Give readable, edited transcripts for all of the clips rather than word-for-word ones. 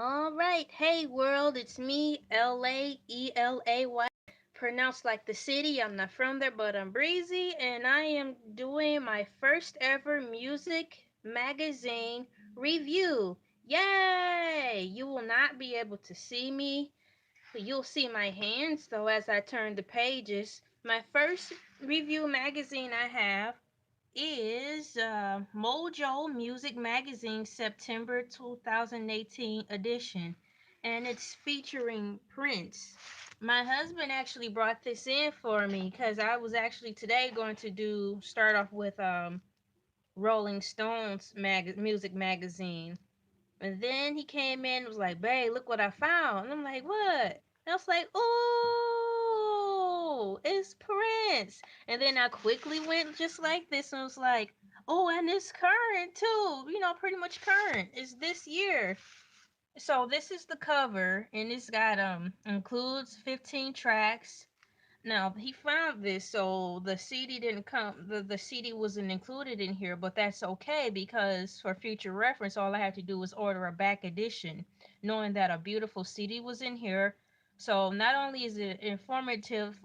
All right, hey world, it's me, LA, Elay, pronounced like the city. I'm not from there, but I'm breezy, and I am doing my first ever music magazine review. Yay! You will not be able to see me, but you'll see my hands, though, as I turn the pages. My first review magazine I have is Mojo Music Magazine September 2018 edition, and it's featuring Prince. My husband actually brought this in for me because I was actually today going to do start off with Rolling Stones music magazine, and then he came in and was like, "Babe, look what I found." And I'm like, "What?" And I was like, "Oh, it's Prince." And then I quickly went just like this and was like, "Oh, and it's current too. Pretty much current. It's this year." So this is the cover, and it's got includes 15 tracks. Now he found this, so the CD didn't come. The CD wasn't included in here, but that's okay because for future reference, all I have to do is order a back edition, knowing that a beautiful CD was in here. So not only is it informative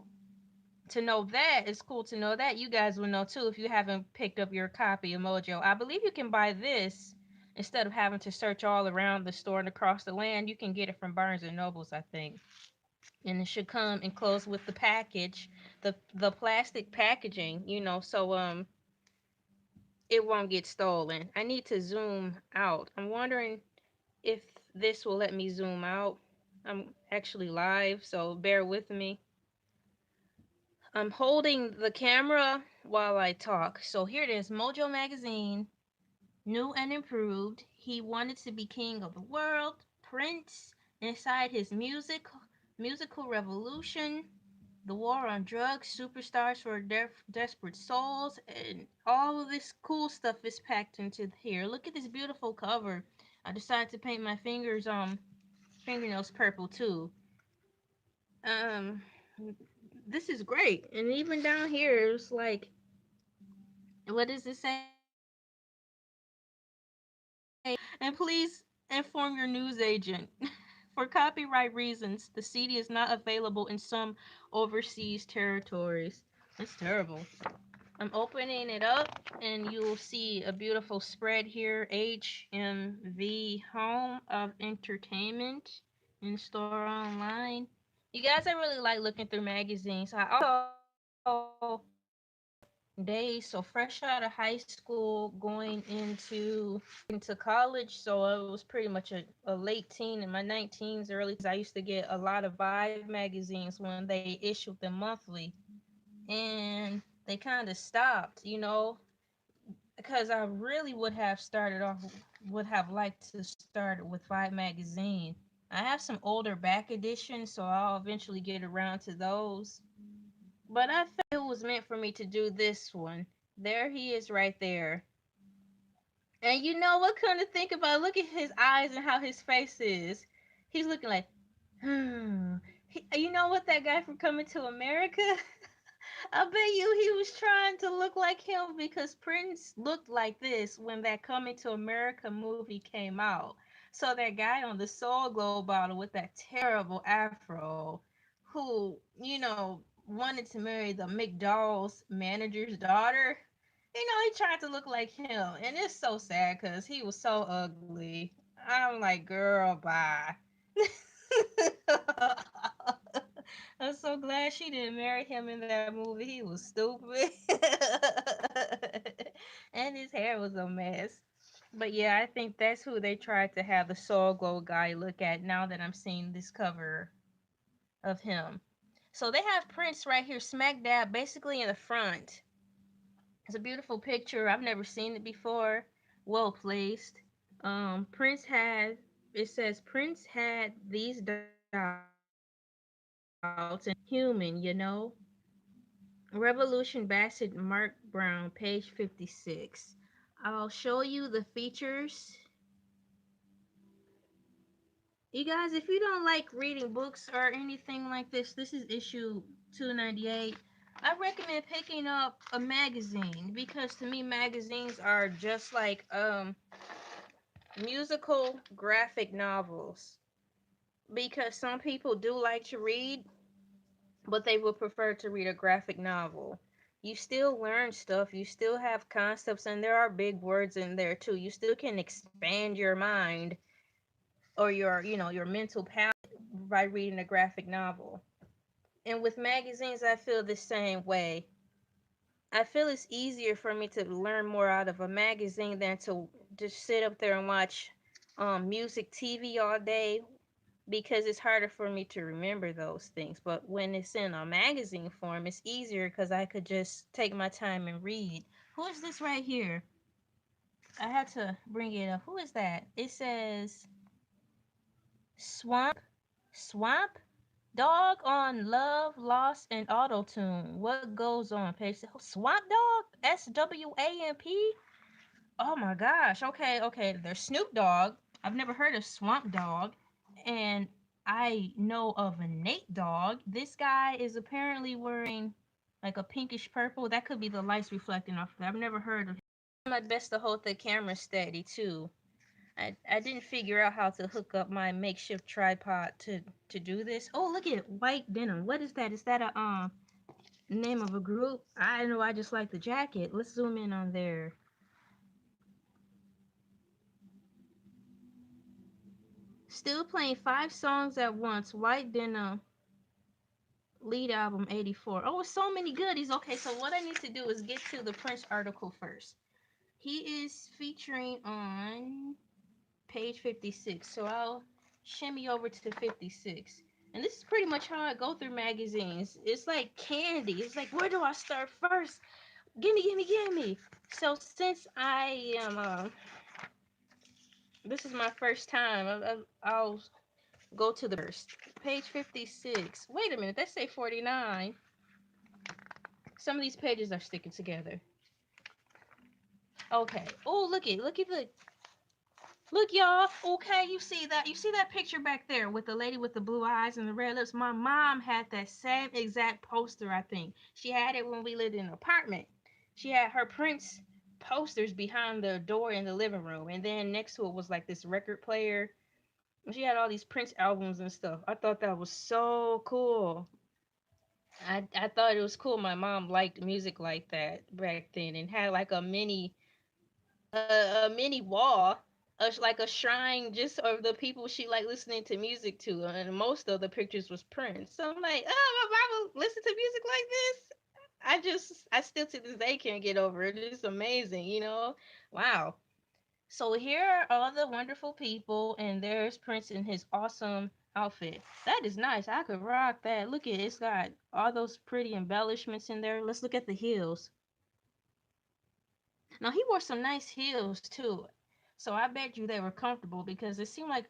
to know that, it's cool to know that you guys will know too if you haven't picked up your copy of Mojo. I believe you can buy this instead of having to search all around the store and across the land. You can get it from Barnes and Nobles, I think, and it should come enclosed with the package, the plastic packaging, so it won't get stolen. I need to zoom out. I'm wondering if this will let me zoom out. I'm actually live, so bear with me. I'm holding the camera while I talk. So here it is, Mojo magazine, new and improved. He wanted to be king of the world. Prince inside his musical revolution, the war on drugs, superstars for desperate souls, and all of this cool stuff is packed into here. Look at this beautiful cover. I decided to paint my fingernails purple too. Um, this is great, and even down here, it's like, what does it say? And please inform your news agent. For copyright reasons, the CD is not available in some overseas territories. That's terrible. I'm opening it up and you'll see a beautiful spread here, HMV, Home of Entertainment, in store online. You guys, I really like looking through magazines. I also days, so fresh out of high school, going into college, so I was pretty much a late teen in my 19s, early. I used to get a lot of Vibe magazines when they issued them monthly, and they kind of stopped, because I really would have liked to start with Vibe magazine. I have some older back editions, so I'll eventually get around to those. But I felt it was meant for me to do this one. There he is right there. And you know what, come to think about it, look at his eyes and how his face is. He's looking like, hmm. You know what, that guy from Coming to America? I bet you he was trying to look like him because Prince looked like this when that Coming to America movie came out. So that guy on the Soul Glow bottle with that terrible afro, who, wanted to marry the McDowell's manager's daughter, he tried to look like him. And it's so sad because he was so ugly. I'm like, girl, bye. I'm so glad she didn't marry him in that movie. He was stupid. And his hair was a mess. But yeah, I think that's who they tried to have the Soul Glow guy look at now that I'm seeing this cover of him. So they have Prince right here, smack dab, basically in the front. It's a beautiful picture. I've never seen it before. Well placed. Prince had, it says Prince had these doubts and human, Revolution Bassett Mark Brown, page 56. I'll show you the features. You guys, if you don't like reading books or anything like this is issue 298. I recommend picking up a magazine because to me magazines are just like musical graphic novels, because some people do like to read, but they would prefer to read a graphic novel. You still learn stuff, you still have concepts, and there are big words in there too. You still can expand your mind or your mental palette by reading a graphic novel. And with magazines, I feel the same way. I feel it's easier for me to learn more out of a magazine than to just sit up there and watch music TV all day, because it's harder for me to remember those things. But when it's in a magazine form, it's easier because I could just take my time and read. Who is this right here? I had to bring it up. Who is that? It says Swamp Dog on Love, Loss, and Auto Tune. What goes on? Page Swamp Dog? SWAMP? Oh my gosh. Okay, okay. There's Snoop Dogg. I've never heard of Swamp Dogg. And I know of a Nate Dogg. This guy is apparently wearing like a pinkish purple. That could be the lights reflecting off of that. I've never heard of him. My best to hold the camera steady too. I didn't figure out how to hook up my makeshift tripod to do this. Oh, look at it. White denim. What is that? Is that a name of a group? I know, I just like the jacket. Let's zoom in on there. Still playing 5 songs at once. White Denim lead album 84. Oh, so many goodies. Okay, so what I need to do is get to the Prince article first. He is featuring on page 56. So I'll shimmy over to 56. And this is pretty much how I go through magazines. It's like candy. It's like, where do I start first? Gimme, gimme, gimme. So since I am, this is my first time, I'll go to the first. Page 56. Wait a minute, they say 49. Some of these pages are sticking together. Okay. Oh, look, y'all. Okay, you see that? You see that picture back there with the lady with the blue eyes and the red lips? My mom had that same exact poster, I think. She had it when we lived in an apartment. She had her Prince posters behind the door in the living room, and then next to it was like this record player. She had all these Prince albums and stuff. I thought that was so cool. I thought it was cool. My mom liked music like that back then, and had like a mini wall, like a shrine just of the people she liked listening to music to, and most of the pictures was Prince. So I'm like, oh, my mama listen to music like this. I still to this day can't get over it. It's amazing. Wow. So here are all the wonderful people, and there's Prince in his awesome outfit. That is nice. I could rock that. Look at it. It's got all those pretty embellishments in there. Let's look at the heels. Now he wore some nice heels too. So I bet you they were comfortable, because it seemed like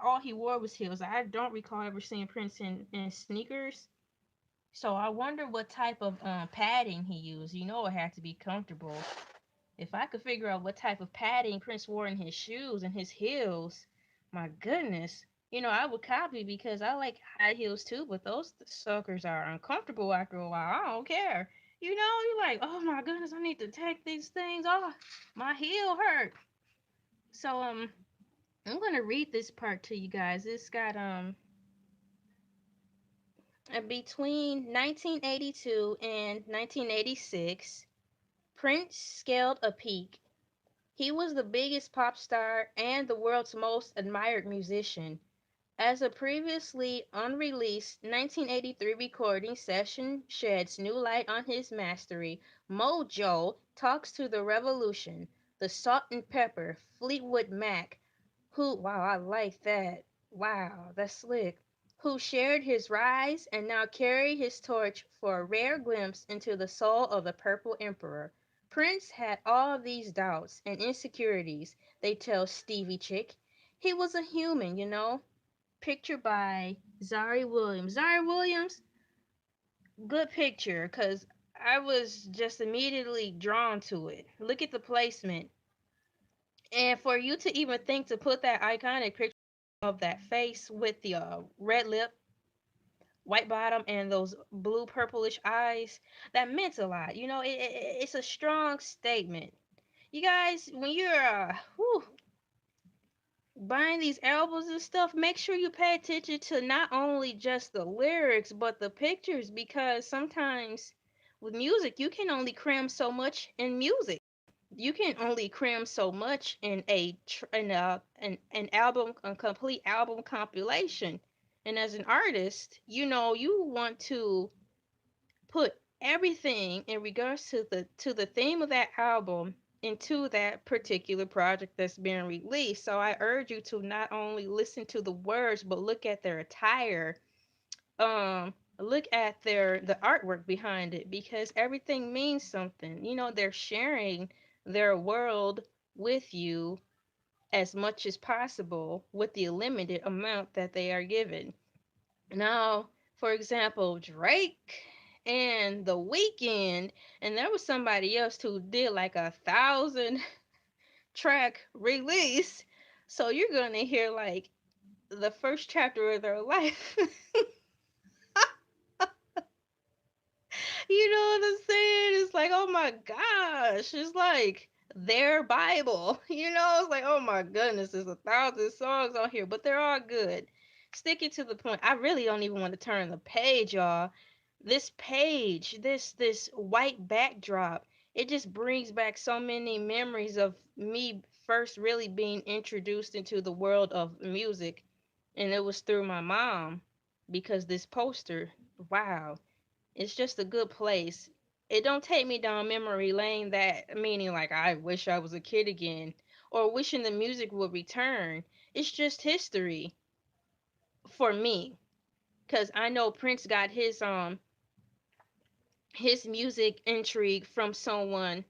all he wore was heels. I don't recall ever seeing Prince in sneakers. So I wonder what type of padding he used. It had to be comfortable. If I could figure out what type of padding Prince wore in his shoes and his heels, my goodness. I would copy, because I like high heels too, but those suckers are uncomfortable after a while. I don't care. You're like, oh my goodness, I need to take these things off. My heel hurt. So I'm gonna read this part to you guys. It's got between 1982 and 1986, Prince scaled a peak. He was the biggest pop star and the world's most admired musician. As a previously unreleased 1983 recording session sheds new light on his mastery, Mojo talks to the Revolution, the Salt and Pepper, Fleetwood Mac, who, wow, I like that. Wow, that's slick. Who shared his rise and now carry his torch for a rare glimpse into the soul of the Purple Emperor. Prince had all these doubts and insecurities, they tell Stevie Chick. He was a human. Picture by Zari Williams. Zari Williams, good picture, because I was just immediately drawn to it. Look at the placement. And for you to even think to put that iconic picture of that face with the red lip, white bottom, and those blue purplish eyes, that meant a lot. It's a strong statement. You guys, when you're, whew, buying these albums and stuff, make sure you pay attention to not only just the lyrics but the pictures, because sometimes with music you can only cram so much in music. You can only cram so much in an album, a complete album compilation. And as an artist, you want to put everything in regards to the theme of that album into that particular project that's being released. So I urge you to not only listen to the words but look at their attire, look at the artwork behind it, because everything means something. They're sharing their world with you as much as possible with the limited amount that they are given. Now, for example, Drake and The Weeknd, and there was somebody else who did like 1,000 track release. So you're gonna hear like the first chapter of their life. You know what I'm saying? It's like, oh my gosh, it's like their Bible. It's like, oh my goodness, there's 1,000 songs on here, but they're all good. Sticking to the point, I really don't even want to turn the page, y'all. This page, this white backdrop, it just brings back so many memories of me first really being introduced into the world of music, and it was through my mom, because this poster, wow, it's just a good place. It don't take me down memory lane, that meaning like I wish I was a kid again or wishing the music would return. It's just history for me, cuz I know Prince got his music intrigue from someone,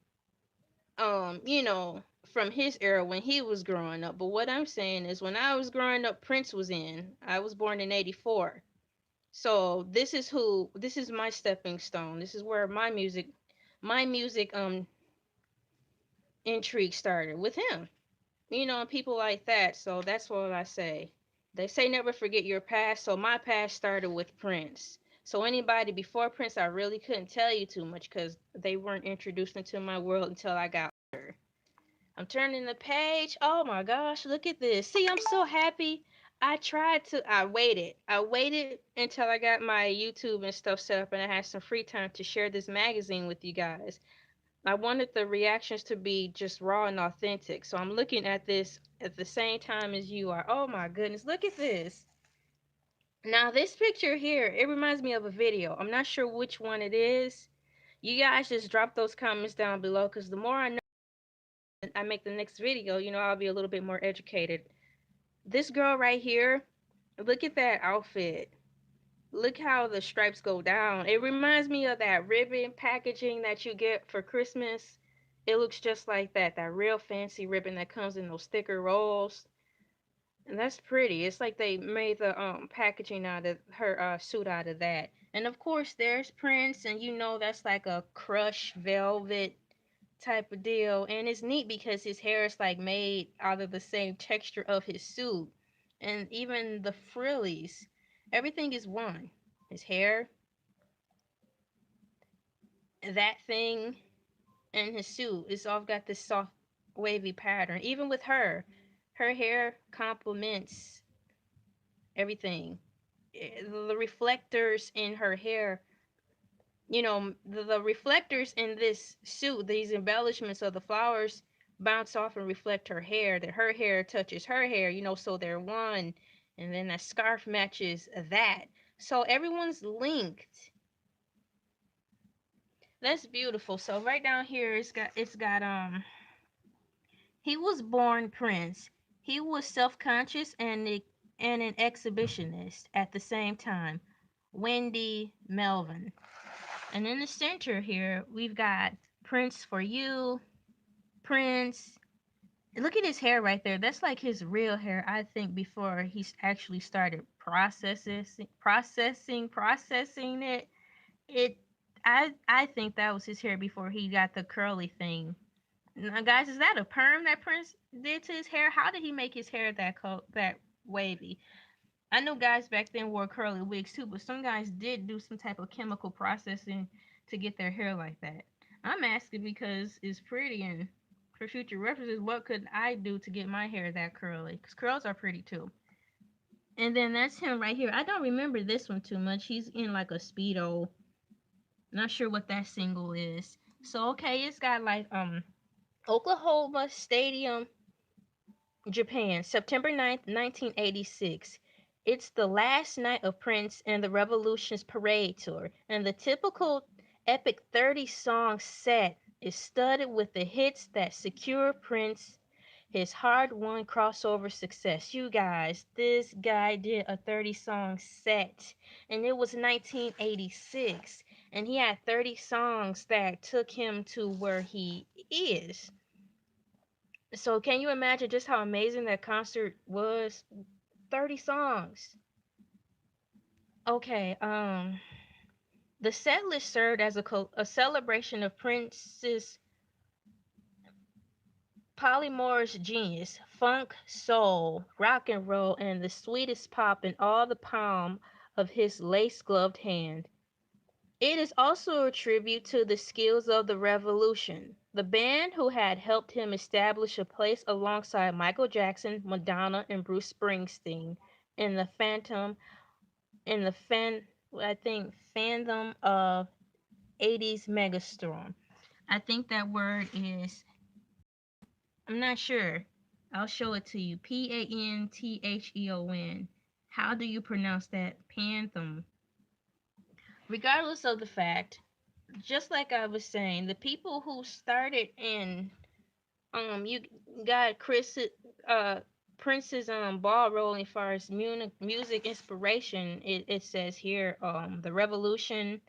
from his era when he was growing up. But what I'm saying is, when I was growing up, Prince was in. I was born in 84. So this is my stepping stone. This is where my music intrigue started with him. And people like that. So that's what I say. They say never forget your past. So my past started with Prince. So anybody before Prince, I really couldn't tell you too much because they weren't introduced into my world until I got older. I'm turning the page. Oh my gosh, look at this. See, I'm so happy. I waited until I got my YouTube and stuff set up and I had some free time to share this magazine with you guys. I wanted the reactions to be just raw and authentic. So I'm looking at this at the same time as you are. Oh my goodness, look at this. Now, this picture here, it reminds me of a video. I'm not sure which one it is. You guys just drop those comments down below, because the more I know, I make the next video, I'll be a little bit more educated. This girl right here, look at that outfit. Look how the stripes go down. It reminds me of that ribbon packaging that you get for Christmas. It looks just like that real fancy ribbon that comes in those thicker rolls. And that's pretty. It's like they made the packaging out of her suit out of that. And of course there's Prince, and that's like a crushed velvet type of deal. And it's neat because his hair is like made out of the same texture of his suit. And even the frillies, everything is one. His hair, that thing, and his suit, it's all got this soft, wavy pattern. Even with her hair complements everything. The reflectors in her hair, the reflectors in this suit, these embellishments of the flowers bounce off and reflect her hair, that her hair touches her hair, so they're one. And then that scarf matches that. So everyone's linked. That's beautiful. So right down here it's got he was born Prince. He was self-conscious and an exhibitionist at the same time. Wendy Melvin. And in the center here, we've got Prince for You, Prince. Look at his hair right there. That's like his real hair, I think, before he's actually started processing it. It I think that was his hair before he got the curly thing. Now, guys, is that a perm that Prince did to his hair? How did he make his hair that wavy? I know guys back then wore curly wigs too, but some guys did do some type of chemical processing to get their hair like that. I'm asking because it's pretty, and For future references, what could I do to get my hair that curly? Because curls are pretty too. And then that's him right here. I don't remember this one too much. He's in like a Speedo. Not sure what that single is. So okay, it's got like Oklahoma Stadium, Japan, September 9th, 1986. It's the last night of Prince and the Revolution's Parade Tour, and the typical epic 30-song set is studded with the hits that secure Prince his hard-won crossover success. You guys, this guy did a 30-song set, and it was 1986, and he had 30 songs that took him to where he is. So can you imagine just how amazing that concert was? 30 songs. Okay, the set list served as a celebration of Prince's polymorphous genius, funk, soul, rock and roll, and the sweetest pop in all the palm of his lace-gloved hand. It is also a tribute to the skills of the Revolution, the band who had helped him establish a place alongside Michael Jackson, Madonna, and Bruce Springsteen in the phantom in the fan I think fandom of 80s megastorm. I think that word is, I'm not sure. I'll show it to you. Pantheon. How do you pronounce that? Phantom. Regardless of the fact, just like I was saying, the people who started in you got uh Prince's ball rolling as far as music inspiration. It says here the Revolution,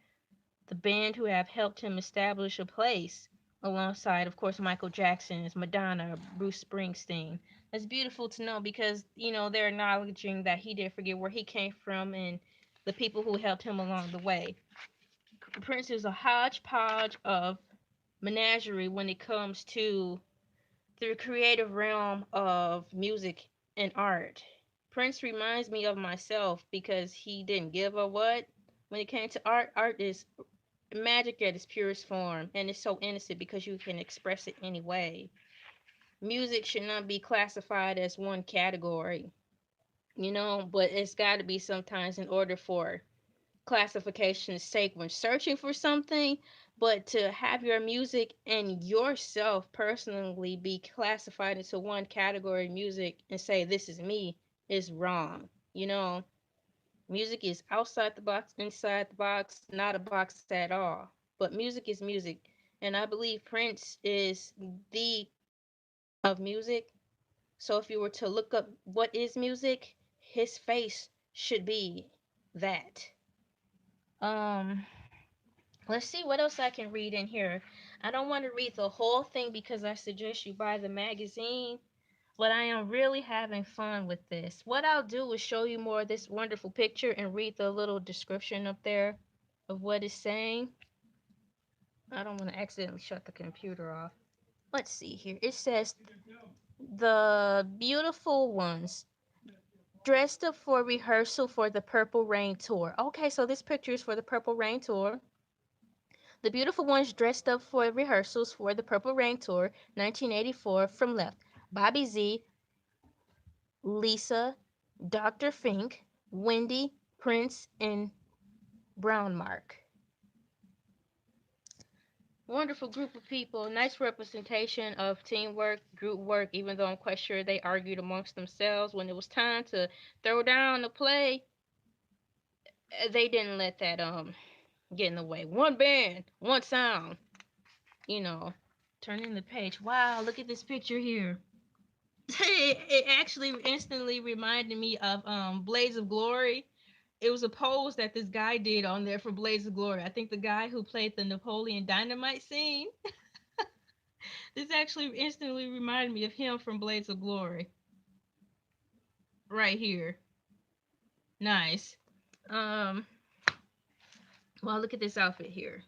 the band who have helped him establish a place alongside, of course, Michael Jackson's, Madonna, Bruce Springsteen. That's beautiful to know because, they're acknowledging that he didn't forget where he came from and the people who helped him along the way. Prince is a hodgepodge of menagerie when it comes to the creative realm of music and art. Prince reminds me of myself because he didn't give a what when it came to art. Art is magic at its purest form, and it's so innocent because you can express it any way. Music should not be classified as one category, but it's got to be sometimes in order for classification's sake when searching for something, but to have your music and yourself personally be classified into one category of music and say this is me is wrong. Music is outside the box, inside the box, not a box at all. But music is music. And I believe Prince is the of music. So if you were to look up what is music, his face should be that. Um, let's see what else I can read in here. I don't want to read the whole thing because I suggest you buy the magazine, but I am really having fun with this. What I'll do is show you more of this wonderful picture and read the little description up there of what it's saying. I don't want to accidentally shut the computer off. Let's see here. It says the beautiful ones dressed up for rehearsal for the Purple Rain tour. Okay, so this picture is for the Purple Rain tour. The beautiful ones dressed up for rehearsals for the Purple Rain tour 1984 from left. Bobby Z, Lisa, Dr. Fink, Wendy, Prince, and Brown Mark. Wonderful group of people. Nice representation of teamwork, group work, even though I'm quite sure they argued amongst themselves when it was time to throw down the play. They didn't let that get in the way. One band, one sound. Turning the page. Wow, look at this picture here. It actually instantly reminded me of Blades of Glory. It was a pose that this guy did on there for Blades of Glory. I think the guy who played the Napoleon Dynamite scene. This actually instantly reminded me of him from Blades of Glory. Right here. Nice. Well, look at this outfit here.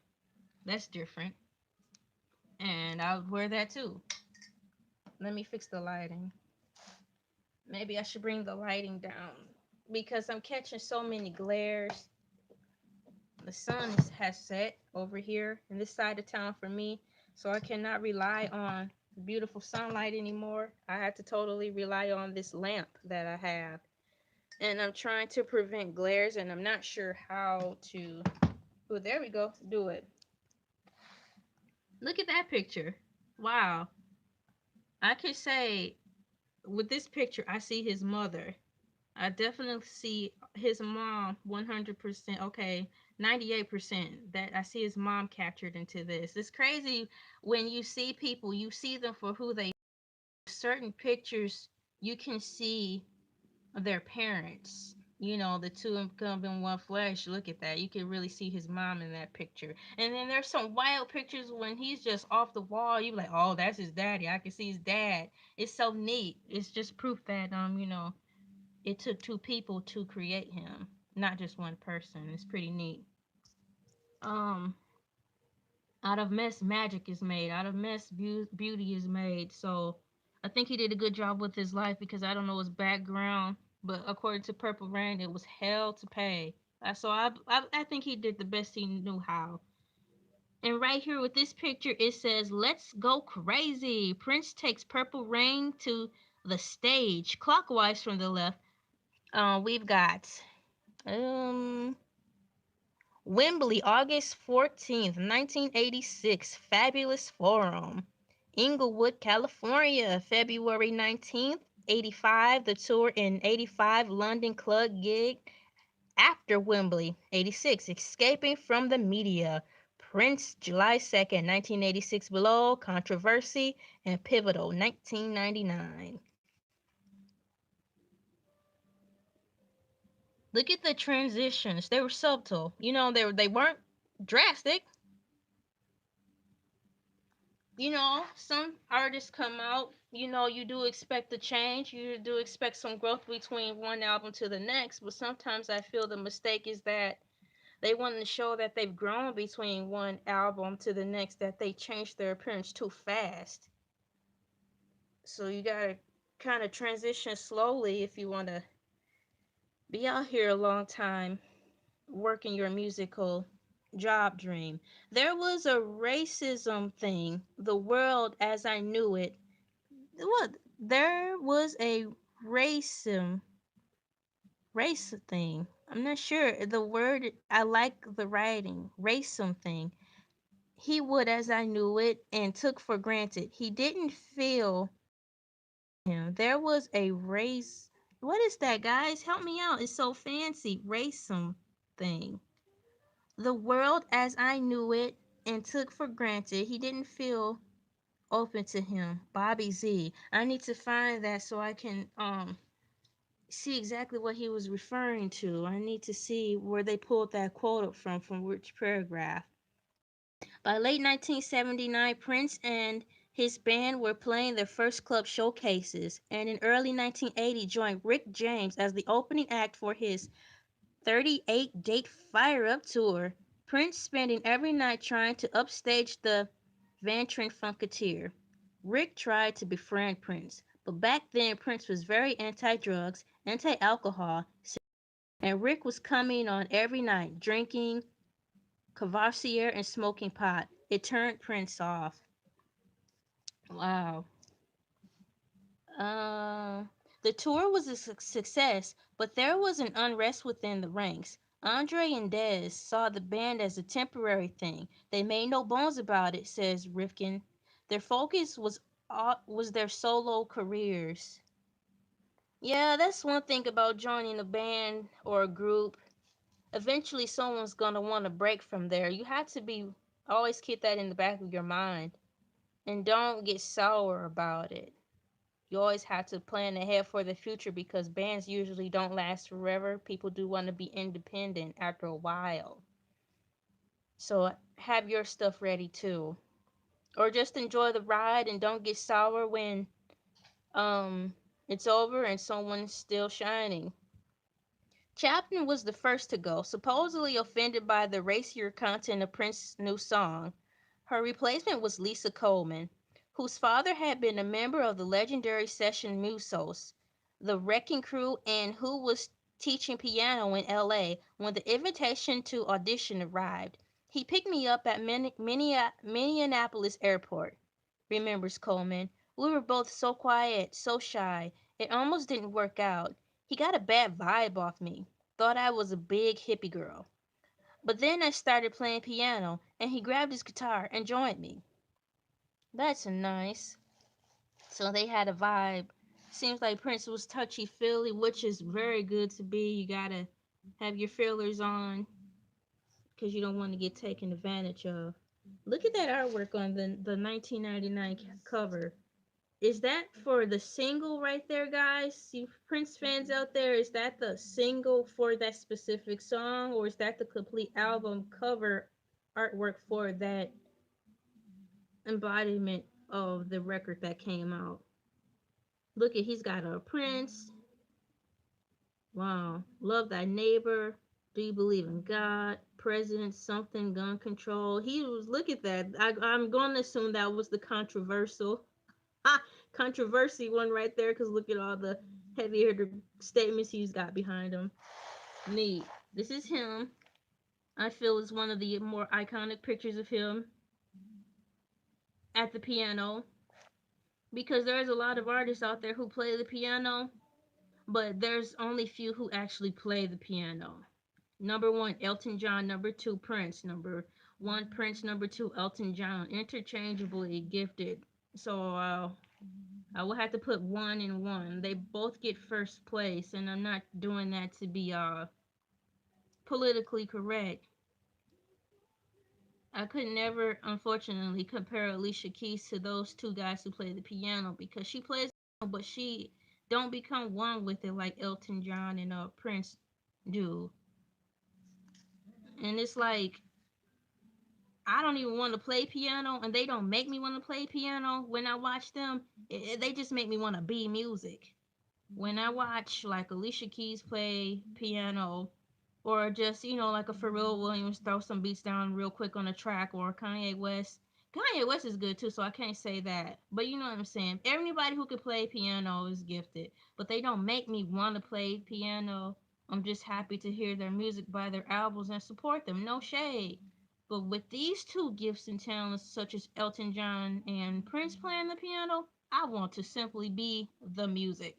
That's different. And I'll wear that too. Let me fix the lighting. Maybe I should bring the lighting down because I'm catching so many glares. The sun has set over here in this side of town for me, so I cannot rely on beautiful sunlight anymore. I had to totally rely on this lamp that I have. And I'm trying to prevent glares, and I'm not sure how to. Oh, there we go. Do it. Look at that picture. Wow. I could say with this picture, I see his mother. I definitely see his mom 100%. Okay, 98%. That I see his mom captured into this. It's crazy when you see people, you see them for who they are. Certain pictures, you can see their parents. You know, the two of them in one flesh. Look at that. You can really see his mom in that picture. And then there's some wild pictures when he's just off the wall. You're like, oh, that's his daddy. I can see his dad. It's so neat. It's just proof that it took two people to create him, not just one person. It's pretty neat. Um, Out of mess, magic is made. Out of mess, beauty is made. So, I think he did a good job with his life because I don't know his background, but according to Purple Rain, it was hell to pay. So I think he did the best he knew how. And right here with this picture, it says, "Let's go crazy." Prince takes Purple Rain to the stage, clockwise from the left. We've got um Wembley, August 14th, 1986, Fabulous Forum. Inglewood, California, February 19th, 85, the tour in 85, London club gig. After Wembley, 86, Escaping from the Media. Prince, July 2nd, 1986, Below, Controversy, and Pivotal, 1999. Look at the transitions. They were subtle. They weren't drastic. Some artists come out, you do expect a change, you do expect some growth between one album to the next, but sometimes I feel the mistake is that they want to show that they've grown between one album to the next, that they changed their appearance too fast. So you gotta kind of transition slowly if you want to be out here a long time working your musical job dream. There was a racism thing, the world as I knew it. What? There was a racism race thing. I'm not sure the word. I like the writing. Racism thing. He would as I knew it and took for granted. He didn't feel him. There was a race. What is that, guys? Help me out. It's so fancy. Racism thing. The world as I knew it and took for granted. He didn't feel open to him. Bobby Z. I need to find that so I can see exactly what he was referring to. I need to see where they pulled that quote up from which paragraph. By late 1979, Prince and his band were playing their first club showcases, and in early 1980 joined Rick James as the opening act for his 38-date Fire Up tour. Prince spending every night trying to upstage the veteran Funketeer. Rick tried to befriend Prince, but back then Prince was very anti-drugs, anti-alcohol, and Rick was coming on every night, drinking Cavassier and smoking pot. It turned Prince off. Wow. Uh, the tour was a success, but there was an unrest within the ranks. Andre and Dez saw the band as a temporary thing. They made no bones about it, says Rifkin. Their focus was their solo careers. Yeah, that's one thing about joining a band or a group. Eventually, someone's gonna want to break from there. You have to be always keep that in the back of your mind, and don't get sour about it. You always have to plan ahead for the future because bands usually don't last forever. People do want to be independent after a while. So have your stuff ready too. Or just enjoy the ride and don't get sour when um it's over and someone's still shining. Chapman was the first to go, supposedly offended by the racier content of Prince's new song. Her replacement was Lisa Coleman, whose father had been a member of the legendary session Musos, the Wrecking Crew, and who was teaching piano in LA when the invitation to audition arrived. He picked me up at Minneapolis Airport. remembers Coleman. We were both so quiet, so shy. It almost didn't work out. He got a bad vibe off me. Thought I was a big hippie girl. But then I started playing piano, and he grabbed his guitar and joined me. That's nice. So they had a vibe. Seems like Prince was touchy feely, which is very good to be. You gotta have your feelers on because you don't want to get taken advantage of. Look at that artwork on the 1999 cover. Is that for the single right there, guys? You Prince fans out there, is that the single for that specific song, or is that the complete album cover artwork for that embodiment of the record that came out? Look at, he's got a Prince. Wow. Love Thy Neighbor. Do You Believe in God? President something, gun control. He was, look at that. I'm going to assume that was the controversial controversy one right there, because look at all the heavy hitter statements he's got behind him. Neat. This is him. I feel is one of the more iconic pictures of him at the piano, because there's a lot of artists out there who play the piano, but there's only few who actually play the piano. Number one, Elton John. Number two, Prince. Number one, Prince. Number two, Elton John. Interchangeably gifted. So I will have to put one and one. They both get first place, and I'm not doing that to be politically correct. I could never, unfortunately, compare Alicia Keys to those two guys who play the piano, because she plays, but she don't become one with it like Elton John and Prince do. And it's like, I don't even want to play piano, and they don't make me want to play piano when I watch them. They just make me want to be music. When I watch like Alicia Keys play piano, or just, like a Pharrell Williams throw some beats down real quick on a track, or Kanye West. Kanye West is good too, so I can't say that. But you know what I'm saying? Everybody who can play piano is gifted, but they don't make me want to play piano. I'm just happy to hear their music, buy their albums, and support them. No shade. But with these two gifts and talents, such as Elton John and Prince playing the piano, I want to simply be the music.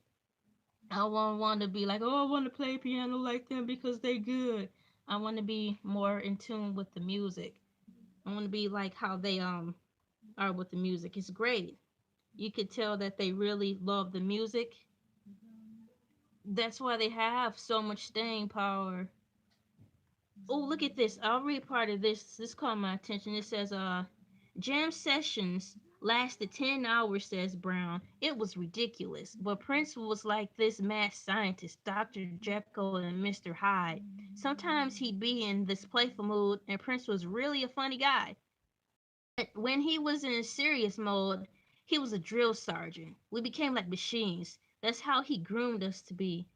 I won't want to be like, oh, I want to play piano like them because they're good. I want to be more in tune with the music. I want to be like how they are with the music. It's great. You could tell that they really love the music. That's why they have so much staying power. Oh, look at this. I'll read part of this. This caught my attention. It says, jam sessions lasted 10 hours, says Brown. It was ridiculous. But Prince was like this mad scientist, Dr. Jekyll and Mr. Hyde. Sometimes he'd be in this playful mood, and Prince was really a funny guy. But when he was in serious mode, he was a drill sergeant. We became like machines. That's how he groomed us to be.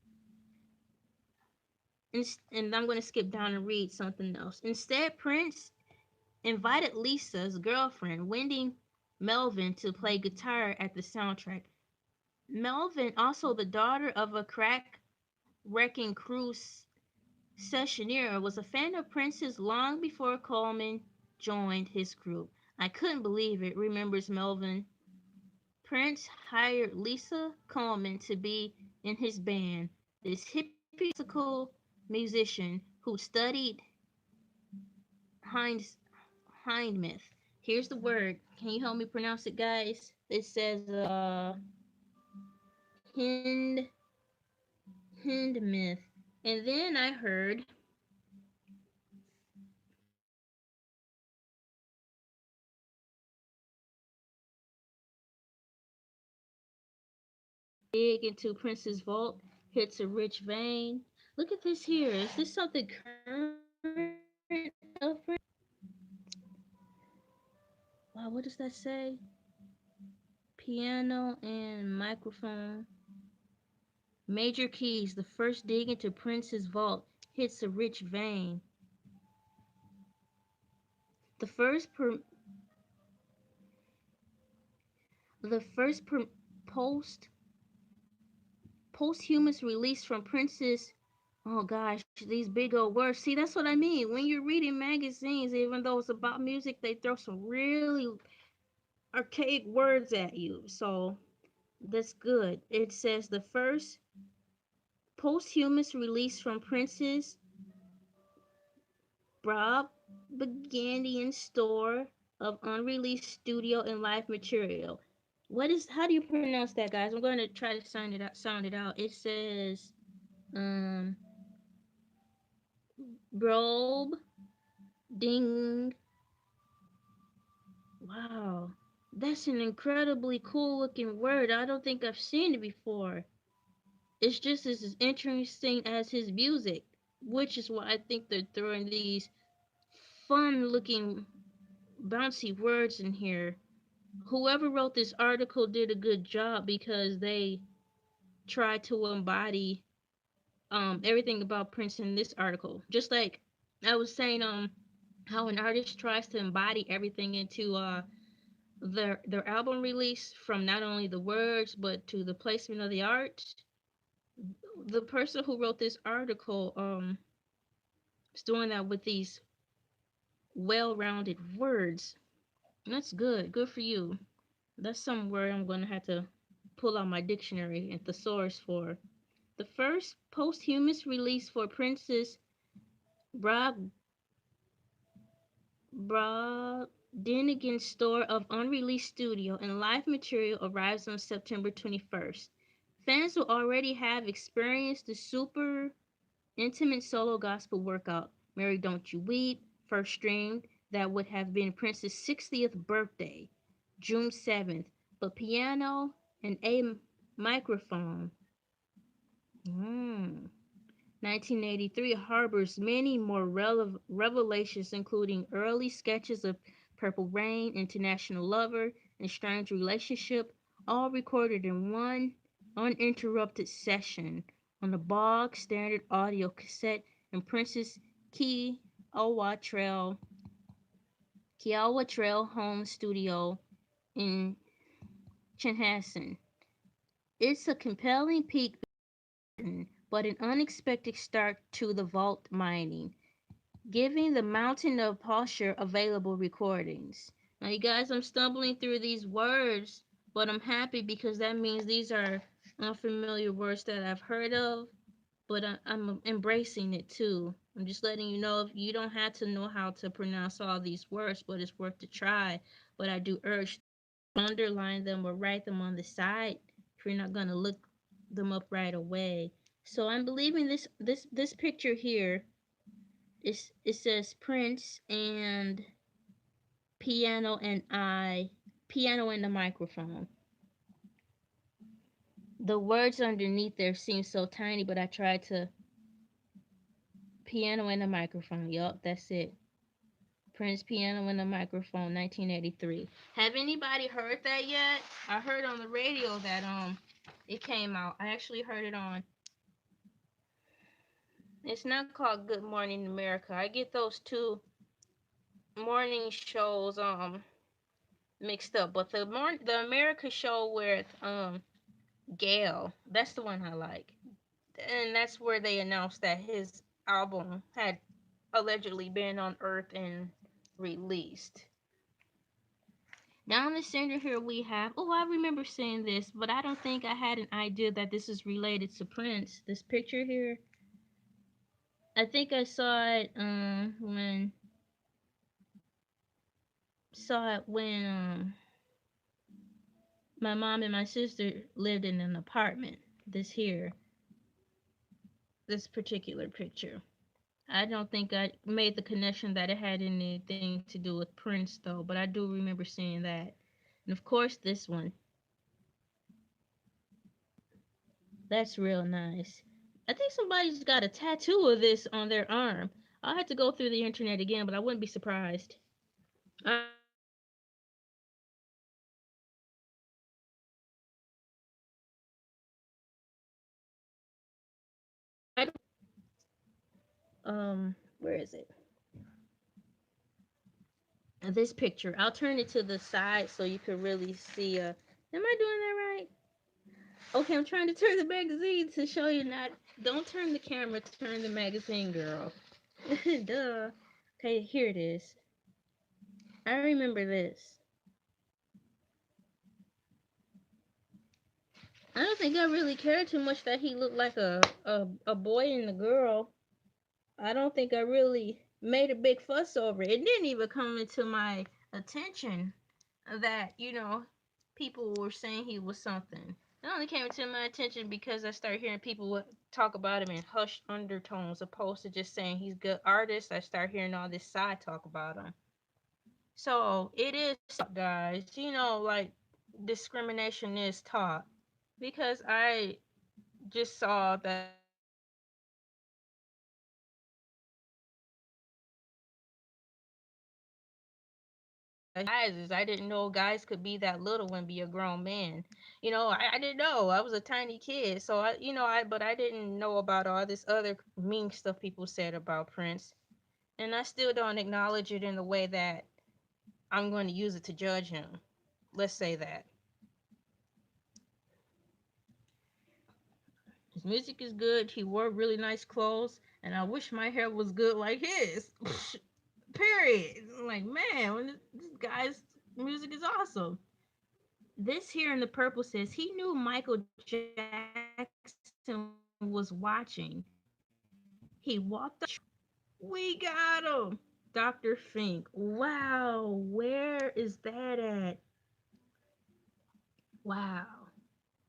And I'm going to skip down and read something else. Instead, Prince invited Lisa's girlfriend, Wendy Melvin, to play guitar at the soundtrack. Melvin, also the daughter of a crack wrecking crew sessioneer, was a fan of Prince's long before Coleman joined his group. I couldn't believe it, remembers Melvin. Prince hired Lisa Coleman to be in his band, this hippie classical musician who studied Heinz Hindmith. Here's the word. Can you help me pronounce it, guys? It says Hind Hindmith. And then I heard dig into Prince's vault, hits a rich vein. Look at this here. Is this something current of Prince? Wow, what does that say? Piano and microphone. Major keys. The first dig into Prince's vault hits a rich vein. The first per, the first per, post posthumous release from Prince's. Oh gosh, these big old words. See, that's what I mean. When you're reading magazines, even though it's about music, they throw some really archaic words at you. So that's good. It says the first posthumous release from Prince's Brobdingnagian store of unreleased studio and live material. How do you pronounce that, guys? I'm going to try to sound it out. It says um Brobe Ding. Wow. That's an incredibly cool looking word. I don't think I've seen it before. It's just as interesting as his music, which is why I think they're throwing these fun looking bouncy words in here. Whoever wrote this article did a good job because they tried to embody everything about Prince in this article. Just like I was saying how an artist tries to embody everything into their album release, from not only the words but to the placement of the art. The person who wrote this article is doing that with these well-rounded words. That's good. Good for you. That's somewhere I'm going to have to pull out my dictionary and thesaurus for. The first posthumous release for Prince's Brobdingnagian store of unreleased studio and live material arrives on September 21st. Fans will already have experienced the super intimate solo gospel workout, Mary Don't You Weep, first streamed, that would have been Prince's 60th birthday, June 7th, but piano and a microphone. 1983 harbors many more revelations, including early sketches of Purple Rain, International Lover, and Strange Relationship, all recorded in one uninterrupted session on the bog standard audio cassette in Prince's Kiowa Trail home studio in Chanhassen. It's a compelling peek, but an unexpected start to the vault mining, giving the mountain of posture available recordings. Now, you guys, I'm stumbling through these words, but I'm happy because that means these are unfamiliar words that I've heard of, but I'm embracing it too. I'm just letting you know if you don't have to know how to pronounce all these words, but it's worth to try. But I do urge to underline them or write them on the side if you're not gonna look them up right away. So I'm believing this picture here is, it says Prince and piano and piano and the microphone. The words underneath there seem so tiny, but I tried to piano and the microphone. Yup, that's it. Prince piano and the microphone, 1983. Have anybody heard that yet? I heard on the radio that it came out. I actually heard it on. It's not called Good Morning America. I get those two morning shows mixed up, but the America show with Gail, that's the one I like, and that's where they announced that his album had allegedly been on Earth and released. Down in the center here we have, oh, I remember seeing this, but I don't think I had an idea that this is related to Prince. This picture here, I think I saw it when my mom and my sister lived in an apartment. This particular picture. I don't think I made the connection that it had anything to do with Prince though, but I do remember seeing that. And of course this one. That's real nice. I think somebody's got a tattoo of this on their arm. I'll have to go through the internet again, but I wouldn't be surprised. I don't know if it's where is it? This picture. I'll turn it to the side so you can really see. Am I doing that right? Okay, I'm trying to turn the magazine to show you not. Don't turn the camera, turn the magazine, girl. Duh. Okay, here it is. I remember this. I don't think I really cared too much that he looked like a boy and a girl. I don't think I really made a big fuss over it. It didn't even come into my attention that, people were saying he was something. It only came into my attention because I started hearing people talk about him in hushed undertones opposed to just saying he's a good artist. I started hearing all this side talk about him. So it is taught, guys. Like discrimination is taught because I just saw that guys is I didn't know guys could be that little and be a grown man. I didn't know. I was a tiny kid, so but I didn't know about all this other mean stuff people said about Prince, and I still don't acknowledge it in the way that I'm going to use it to judge him. Let's say that his music is good. He wore really nice clothes, and I wish my hair was good like his. Period. Like, man, when this guy's music is awesome. This here in the purple says he knew Michael Jackson was watching. He walked up. We got him. Dr. Fink. Wow, where is that at? Wow.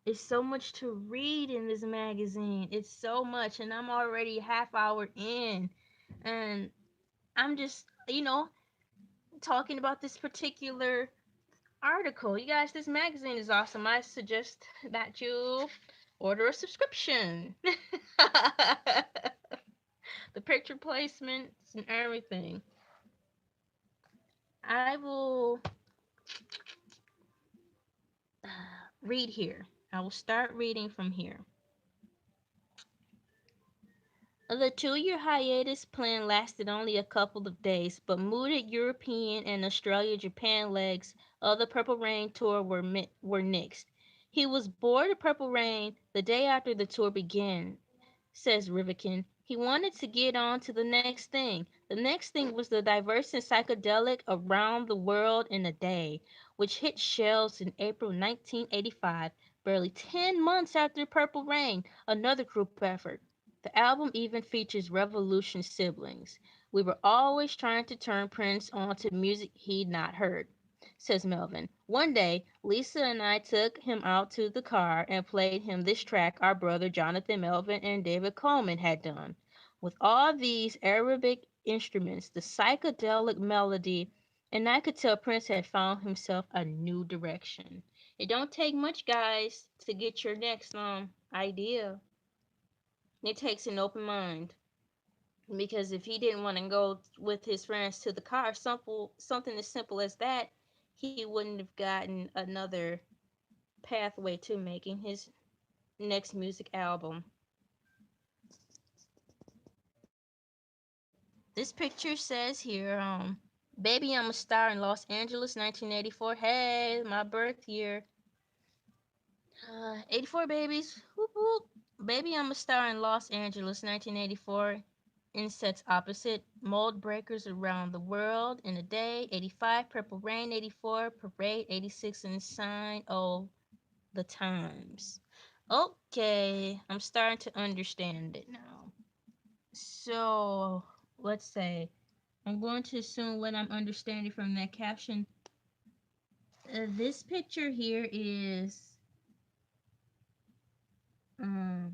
It's so much to read in this magazine. It's so much, and I'm already half hour in. And I'm just, talking about this particular article. You guys, this magazine is awesome. I suggest that you order a subscription. The picture placements and everything. I will read here. I will start reading from here. The 2-year hiatus plan lasted only a couple of days, but mooted European and Australia-Japan legs of the Purple Rain tour were nixed. He was bored of Purple Rain the day after the tour began, says Rivikin. He wanted to get on to the next thing. The next thing was the diverse and psychedelic Around the World in a Day, which hit shelves in April 1985, barely 10 months after Purple Rain, another group effort. The album even features Revolution siblings. We were always trying to turn Prince on to music he'd not heard, says Melvin. One day, Lisa and I took him out to the car and played him this track our brother Jonathan Melvin and David Coleman had done. With all these Arabic instruments, the psychedelic melody, and I could tell Prince had found himself a new direction. It don't take much, guys, to get your next idea. It takes an open mind. Because if he didn't want to go with his friends to the car, something as simple as that, he wouldn't have gotten another pathway to making his next music album. This picture says here, Baby, I'm a Star in Los Angeles, 1984. Hey, my birth year. 84 babies. Whoop, whoop. Baby, I'm a Star in Los Angeles, 1984. Insets opposite. Mold breakers around the world in a day. 85. Purple Rain, 84. Parade, 86. And Sign of the Times. Okay, I'm starting to understand it now. So, let's say, I'm going to assume what I'm understanding from that caption. This picture here is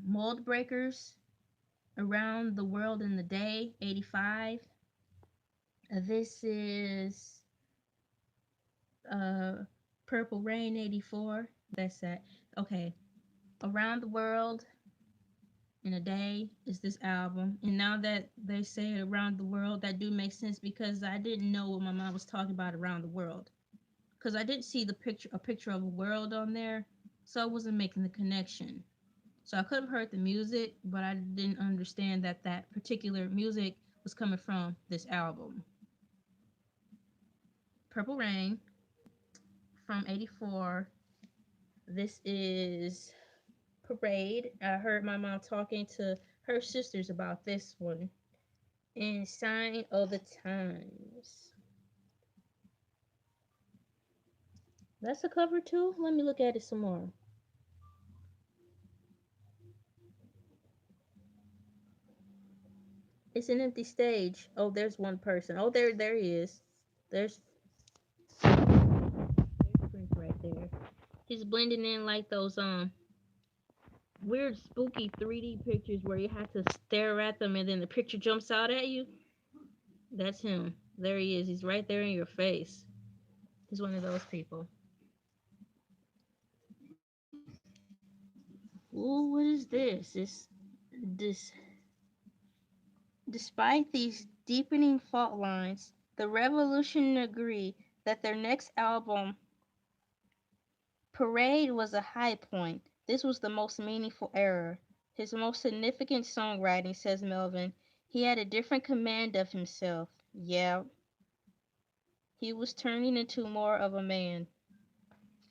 mold breakers around the world in the day, 85. This is uh, Purple Rain, 84. That's that. Okay. Around the World in a Day is this album. And now that they say Around the World, that do make sense because I didn't know what my mom was talking about around the world. Because I didn't see a picture of a world on there. So I wasn't making the connection. So I could have heard the music, but I didn't understand that that particular music was coming from this album. Purple Rain from 84. This is Parade. I heard my mom talking to her sisters about this one. And Sign of the Times. That's a cover too? Let me look at it some more. It's an empty stage. Oh, there's one person. Oh, there he is. There's Prince right there. He's blending in like those weird spooky 3D pictures where you have to stare at them and then the picture jumps out at you. That's him. There he is. He's right there in your face. He's one of those people. Ooh, what is this? This Despite these deepening fault lines, the Revolution agree that their next album, Parade, was a high point. This was the most meaningful era. His most significant songwriting, says Melvin. He had a different command of himself. Yeah, he was turning into more of a man.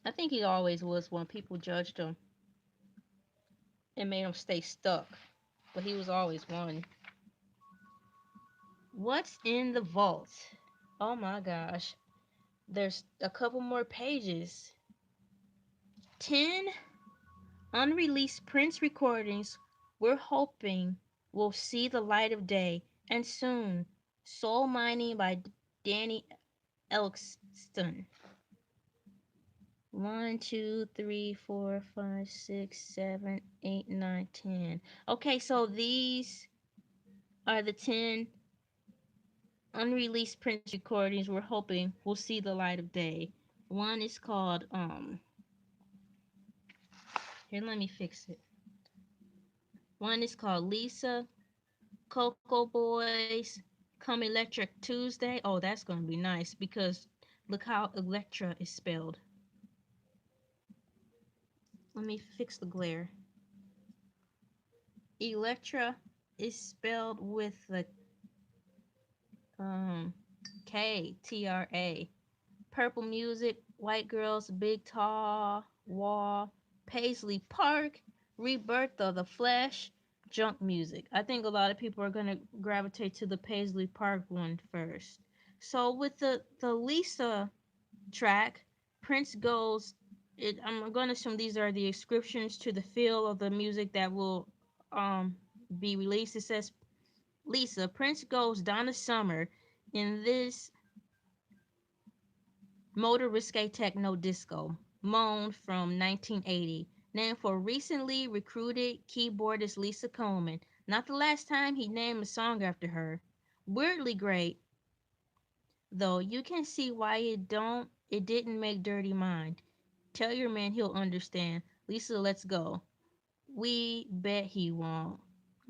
I think he always was one. People judged him and made him stay stuck, but he was always one. What's in the vault? Oh my gosh. There's a couple more pages. 10 unreleased Prince recordings we're hoping will see the light of day, and soon. Soul Mining by Danny Elkston. 1, 2, 3, 4, 5, 6, 7, 8, 9, 10. Okay, so these are the 10 unreleased Prince recordings we're hoping will see the light of day. One is called here, let me fix it. One is called Lisa, Cocoa Boys, Come Electric Tuesday. Oh, that's gonna be nice because look how Electra is spelled. Let me fix the glare. Electra is spelled with the um Ktra. Purple Music, White Girls, Big Tall Wall, Paisley Park, Rebirth of the Flesh, Junk Music. I think a lot of people are gonna gravitate to the Paisley Park one first. So with the Lisa track, Prince goes. I'm gonna assume these are the descriptions to the feel of the music that will um be released. It says Lisa, Prince goes Donna Summer in this Motor Risque Techno Disco, Moan from 1980, named for recently recruited keyboardist Lisa Coleman. Not the last time he named a song after her. Weirdly great, though you can see why it didn't make Dirty Mind. Tell your man he'll understand. Lisa, let's go. We bet he won't.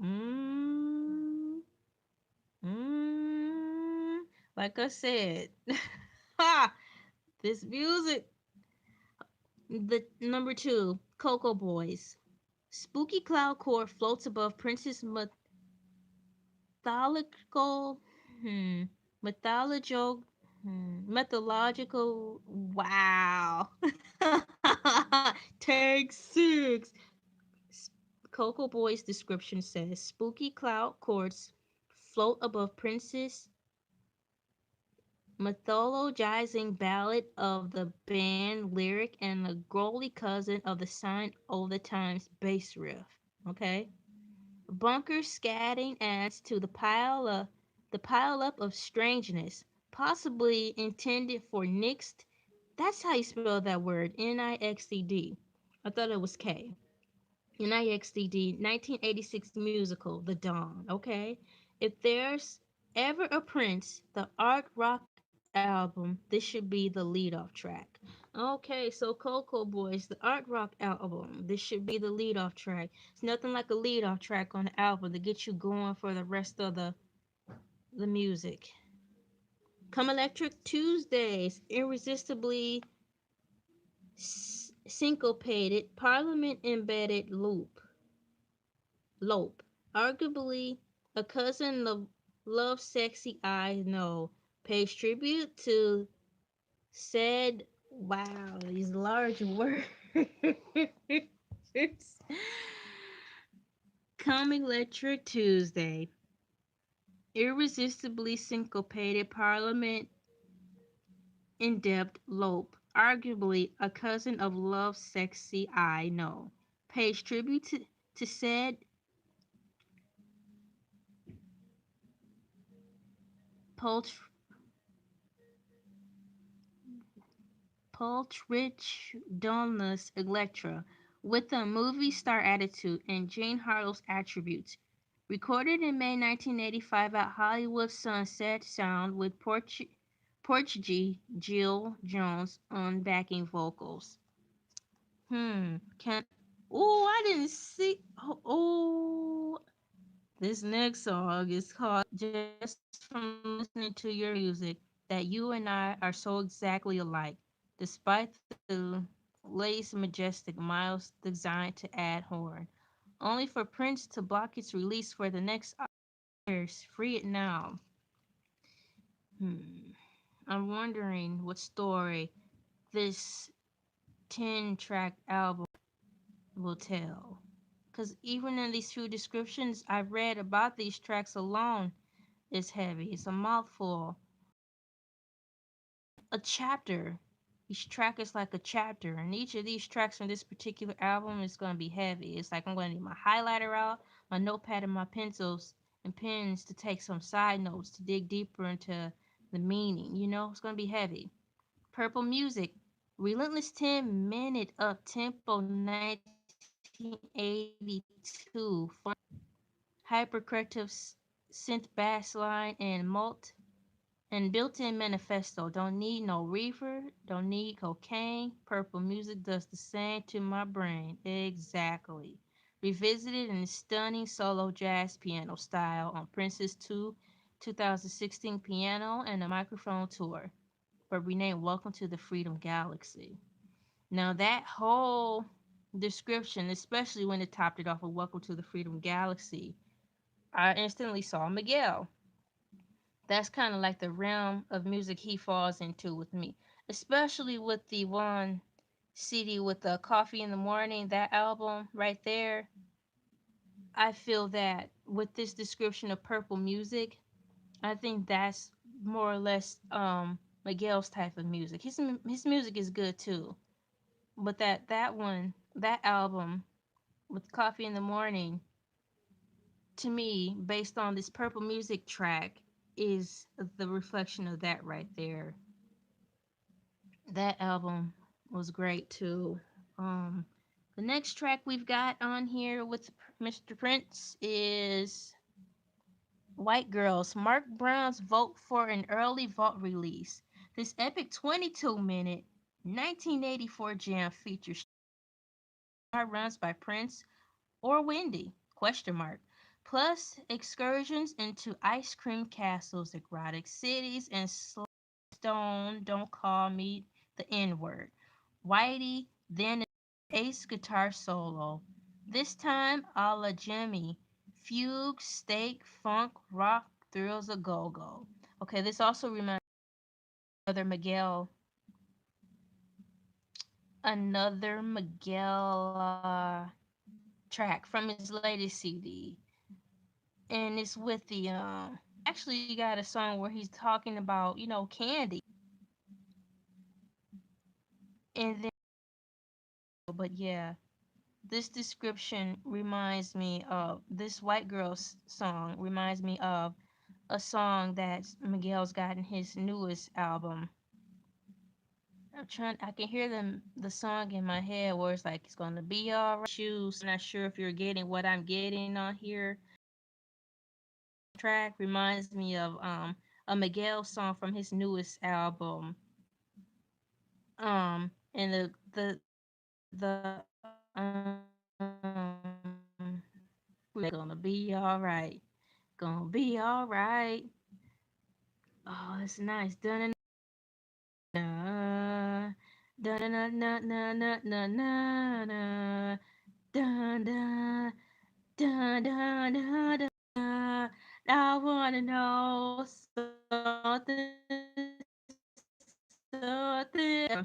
Mmm. Mmm. Like I said. Ha! This music. The number 2, Cocoa Boys. Spooky cloud core floats above Prince's mythological, hmm, mythological, mythological. Wow. Take 6. Cocoa Boy's description says spooky cloud chords float above Prince's mythologizing ballad of the band lyric and the growly cousin of the sign of the times bass riff. Okay? Bunker scatting adds to the pile up of strangeness, possibly intended for nixed. That's how you spell that word, Nixd. I thought it was K. Nixd, 1986 musical, The Dawn. Okay? If there's ever a Prince, the art rock album, this should be the lead off track. Okay, so Cocoa Boys, the art rock album, this should be the lead off track. It's nothing like a lead off track on the album to get you going for the rest of the music. Come Electric Tuesdays, irresistibly syncopated, parliament embedded lope, arguably a cousin of Love Sexy I Know, pays tribute to said, wow, these large words. Come Electric Tuesday, irresistibly syncopated parliament in depth lope, arguably a cousin of Love Sexy I Know, pays tribute to said Pulch Pulchrich Doneless Electra, with a movie star attitude and Jane Harlow's attributes. Recorded in May 1985 at Hollywood Sunset Sound with Portuguese Jill Jones on backing vocals. Can Oh, I didn't see. Oh, this next song is called Just from Listening to Your Music That You and I Are So Exactly Alike, despite the lace majestic miles designed to add horn. Only for Prince to block its release for the next years. Free it now. Hmm. I'm wondering what story this 10-track album will tell. Because even in these few descriptions I've read about these tracks alone, it's heavy. It's a mouthful. A chapter. Each track is like a chapter, and each of these tracks from this particular album is going to be heavy. It's like I'm going to need my highlighter out, my notepad, and my pencils and pens to take some side notes to dig deeper into the meaning. It's going to be heavy. Purple Music, Relentless 10-minute up tempo 1982 hypercorrective synth bass line and built-in manifesto. Don't need no reefer, don't need cocaine. Purple Music does the same to my brain. Exactly. Revisited in stunning solo jazz piano style on Prince's 2016 piano and a microphone tour, but renamed Welcome to the Freedom Galaxy. Now that whole description, especially when it topped it off with Welcome to the Freedom Galaxy, I instantly saw Miguel. That's kind of like the realm of music he falls into with me, especially with the one CD with the Coffee in the Morning, that album right there. I feel that with this description of Purple Music, I think that's more or less Miguel's type of music. His music is good too, but that album with Coffee in the Morning, to me, based on this Purple Music track, is the reflection of that right there. That album was great too. Um, the next track we've got on here with Mr. Prince is White Girls. Mark Brown's vote for an early vault release. This epic 22-minute 1984 jam features runs by Prince or Wendy? Question mark. Plus excursions into ice cream castles, erotic cities, and stone. Don't call me the N word. Whitey then ace guitar solo. This time a la Jimmy. Fugue, steak, funk, rock, thrills a go go. Okay, this also reminds me of another Miguel track from his latest CD, and it's with the actually got a song where he's talking about candy, and then but yeah, this description reminds me of this white girl's song reminds me of a song that Miguel's got in his newest album. I can hear the song in my head where it's like it's gonna be alright. Shoes. I'm not sure if you're getting what I'm getting on here. Track reminds me of a Miguel song from his newest album. And gonna be alright. Gonna be alright. Oh, that's nice. Dun dun dun dun dun dun dun dun dun dun dun dun dun dun dun. I wanna know something.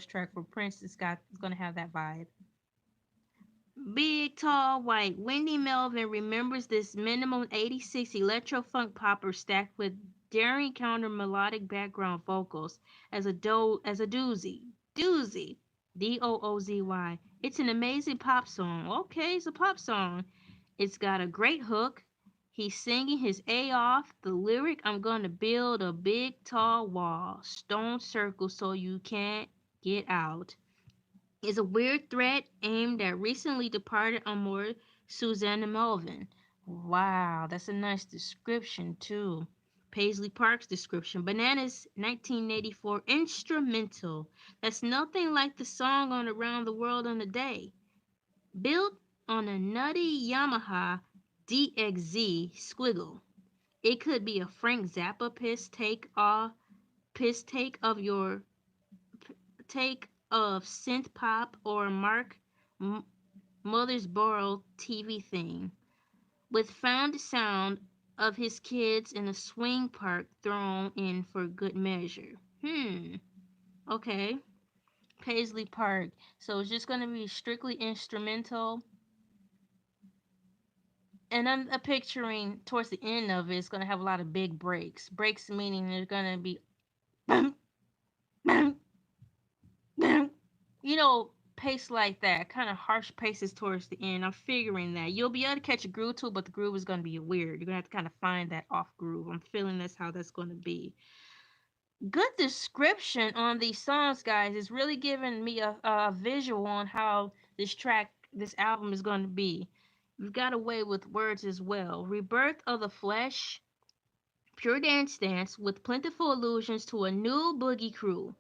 Track for Prince is gonna have that vibe. Big, tall, white. Wendy Melvin remembers this minimum 86 electro funk popper stacked with daring counter melodic background vocals as a doozy. Doozy. Doozy. It's an amazing pop song. Okay, it's a pop song. It's got a great hook, He's singing his A off. The lyric, I'm gonna build a big tall wall, stone circle so you can't get out, is a weird threat aimed at recently departed Amor Susanna Melvin. Wow, that's a nice description too. Paisley Park's description. Bananas 1984 instrumental. That's nothing like the song on Around the World in a Day. Built on a nutty Yamaha DXZ squiggle. It could be a Frank Zappa piss take of your take of synth pop or Mark Mothersboro TV theme, with found sound of his kids in a swing park thrown in for good measure. Okay. Paisley Park. So it's just gonna be strictly instrumental. And I'm picturing towards the end of it, it's gonna have a lot of big breaks. Breaks meaning there's gonna be you know, pace like that, kind of harsh paces towards the end. I'm figuring that you'll be able to catch a groove to it, but the groove is going to be weird. You're going to have to kind of find that off groove. I'm feeling that's how that's going to be. Good description on these songs, guys. It's really giving me a visual on how this album is going to be. You've got a way with words as well. Rebirth of the Flesh, Pure Dance with plentiful allusions to a new boogie crew,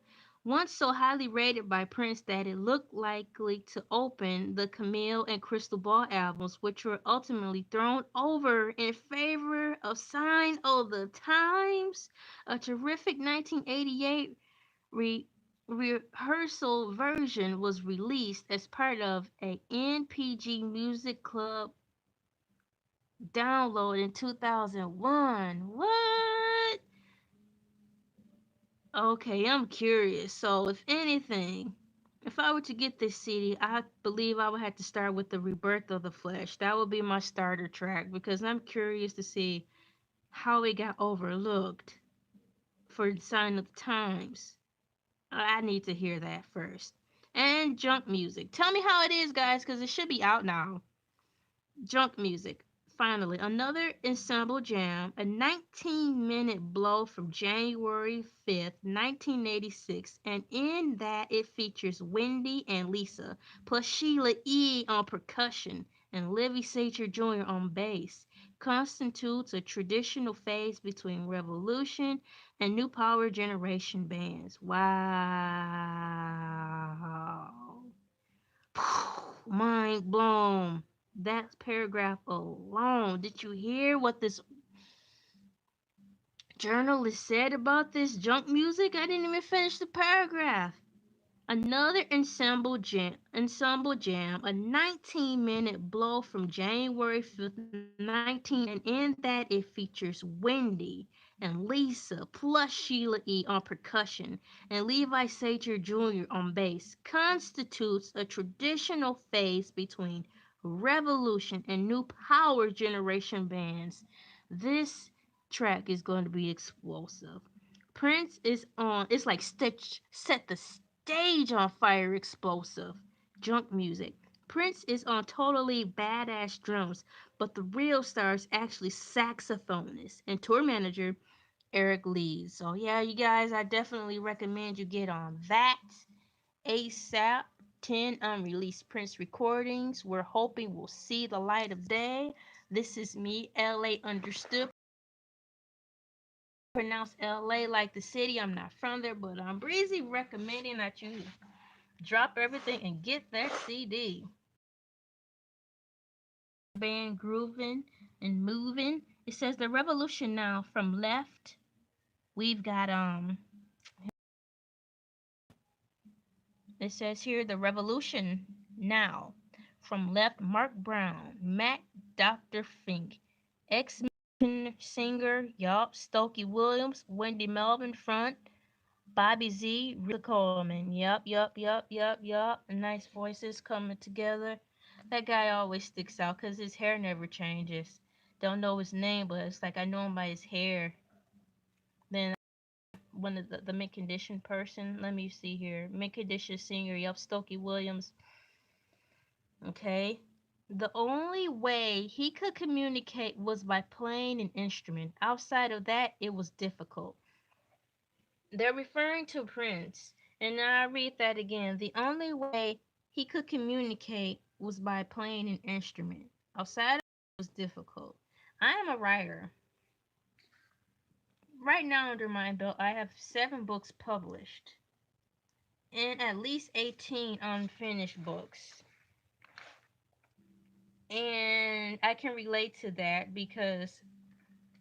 once so highly rated by Prince that it looked likely to open the Camille and Crystal Ball albums, which were ultimately thrown over in favor of Sign of the Times, a terrific 1988 rehearsal version was released as part of a NPG Music Club download in 2001. What? Okay, I'm curious. So, if anything, if I were to get this CD, I believe I would have to start with the Rebirth of the Flesh. That would be my starter track because I'm curious to see how it got overlooked for Sign of the Times. I need to hear that first. And Junk Music. Tell me how it is, guys, because it should be out now. Junk Music. Finally, another ensemble jam, a 19-minute blow from January 5th, 1986, and in that it features Wendy and Lisa, plus Sheila E. on percussion and Livy Sacher Jr. on bass, constitutes a traditional phase between Revolution and New Power Generation bands. Wow. Mind blown. That paragraph alone. Did you hear what this journalist said about this junk music? I didn't even finish the paragraph. Another ensemble jam, a 19-minute blow from January 5th, 19, and in that it features Wendy and Lisa plus Sheila E. on percussion and Levi Sacher Jr. on bass, constitutes a traditional phase between Revolution and New Power Generation bands. This track is going to be explosive. Prince is on, it's like Stitch set the stage on fire explosive. Junk music. Prince is on totally badass drums, but the real star is actually saxophonist and tour manager Eric Leeds. So yeah, you guys, I definitely recommend you get on that ASAP. 10 unreleased Prince recordings. We're hoping we'll see the light of day. This is me, LA Understood. Pronounce LA like the city. I'm not from there, but I'm breezy recommending that you drop everything and get that CD. Band grooving and moving. It says the revolution now from left. We've got it says here the revolution now. From left, Mark Brown, Mac Dr. Fink, ex singer, yup, Stokey Williams, Wendy Melvin front, Bobby Z, Rita Coleman. Yup. Nice voices coming together. That guy always sticks out because his hair never changes. Don't know his name, but it's like I know him by his hair. Then one of the mint condition person. Let me see here. Mint condition singer. Yup, Stokey Williams. Okay. The only way he could communicate was by playing an instrument. Outside of that, it was difficult. They're referring to Prince. And now I read that again. The only way he could communicate was by playing an instrument. Outside of it was difficult. I am a writer. Right now, under my belt, I have 7 books published and at least 18 unfinished books. And I can relate to that because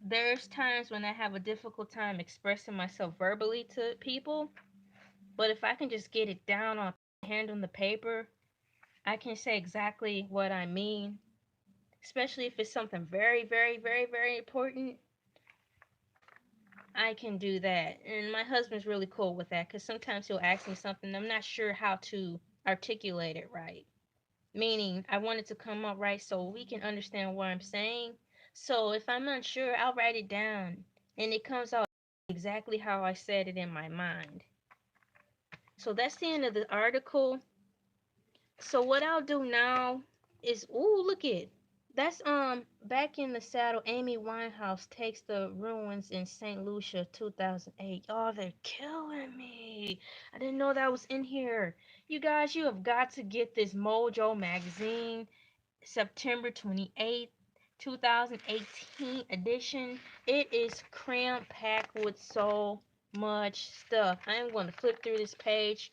there's times when I have a difficult time expressing myself verbally to people, but if I can just get it down on hand on the paper, I can say exactly what I mean, especially if it's something very, very, very, very important. I can do that. And my husband's really cool with that because sometimes he'll ask me something I'm not sure how to articulate it right. Meaning, I want it to come up right so we can understand what I'm saying. So if I'm unsure, I'll write it down and it comes out exactly how I said it in my mind. So that's the end of the article. So what I'll do now is, ooh, look it. That's Back in the Saddle. Amy Winehouse takes the ruins in St. Lucia, 2008. Y'all, they're killing me. I didn't know that was in here. You guys, you have got to get this Mojo magazine, September 28th, 2018 edition. It is cram packed with so much stuff. I'm going to flip through this page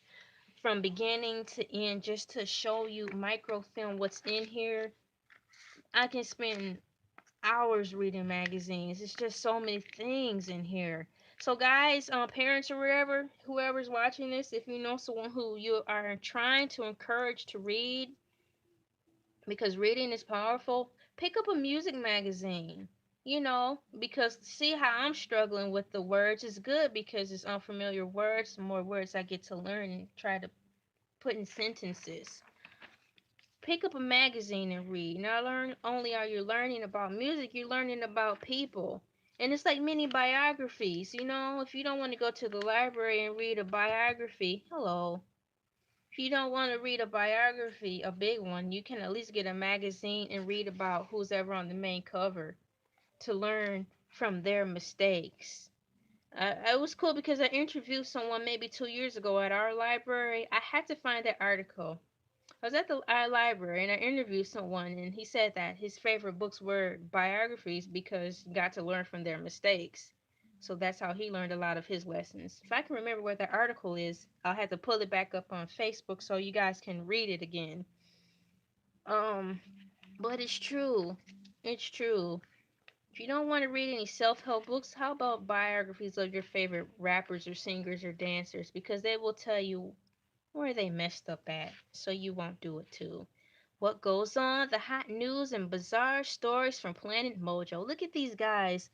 from beginning to end just to show you microfilm what's in here. I can spend hours reading magazines. It's just so many things in here. So guys, parents or wherever, whoever's watching this, if you know someone who you are trying to encourage to read, because reading is powerful, pick up a music magazine. You know, because see how I'm struggling with the words is good because it's unfamiliar words. The more words I get to learn and try to put in sentences. Pick up a magazine and read. Not only are you learning about music, you're learning about people. And it's like mini biographies, you know, if you don't want to go to the library and read a biography, hello. If you don't want to read a biography, a big one, you can at least get a magazine and read about who's ever on the main cover to learn from their mistakes. It was cool because I interviewed someone maybe 2 years ago at our library. I had to find that article. I was at our library and I interviewed someone, and he said that his favorite books were biographies because he got to learn from their mistakes. So that's how he learned a lot of his lessons. If I can remember where that article is, I'll have to pull it back up on Facebook so you guys can read it again. Um, but it's true. It's true. If you don't want to read any self-help books, how about biographies of your favorite rappers or singers or dancers? Because they will tell you where they messed up at, so you won't do it too. What goes on, the hot news and bizarre stories from Planet Mojo. Look at these guys.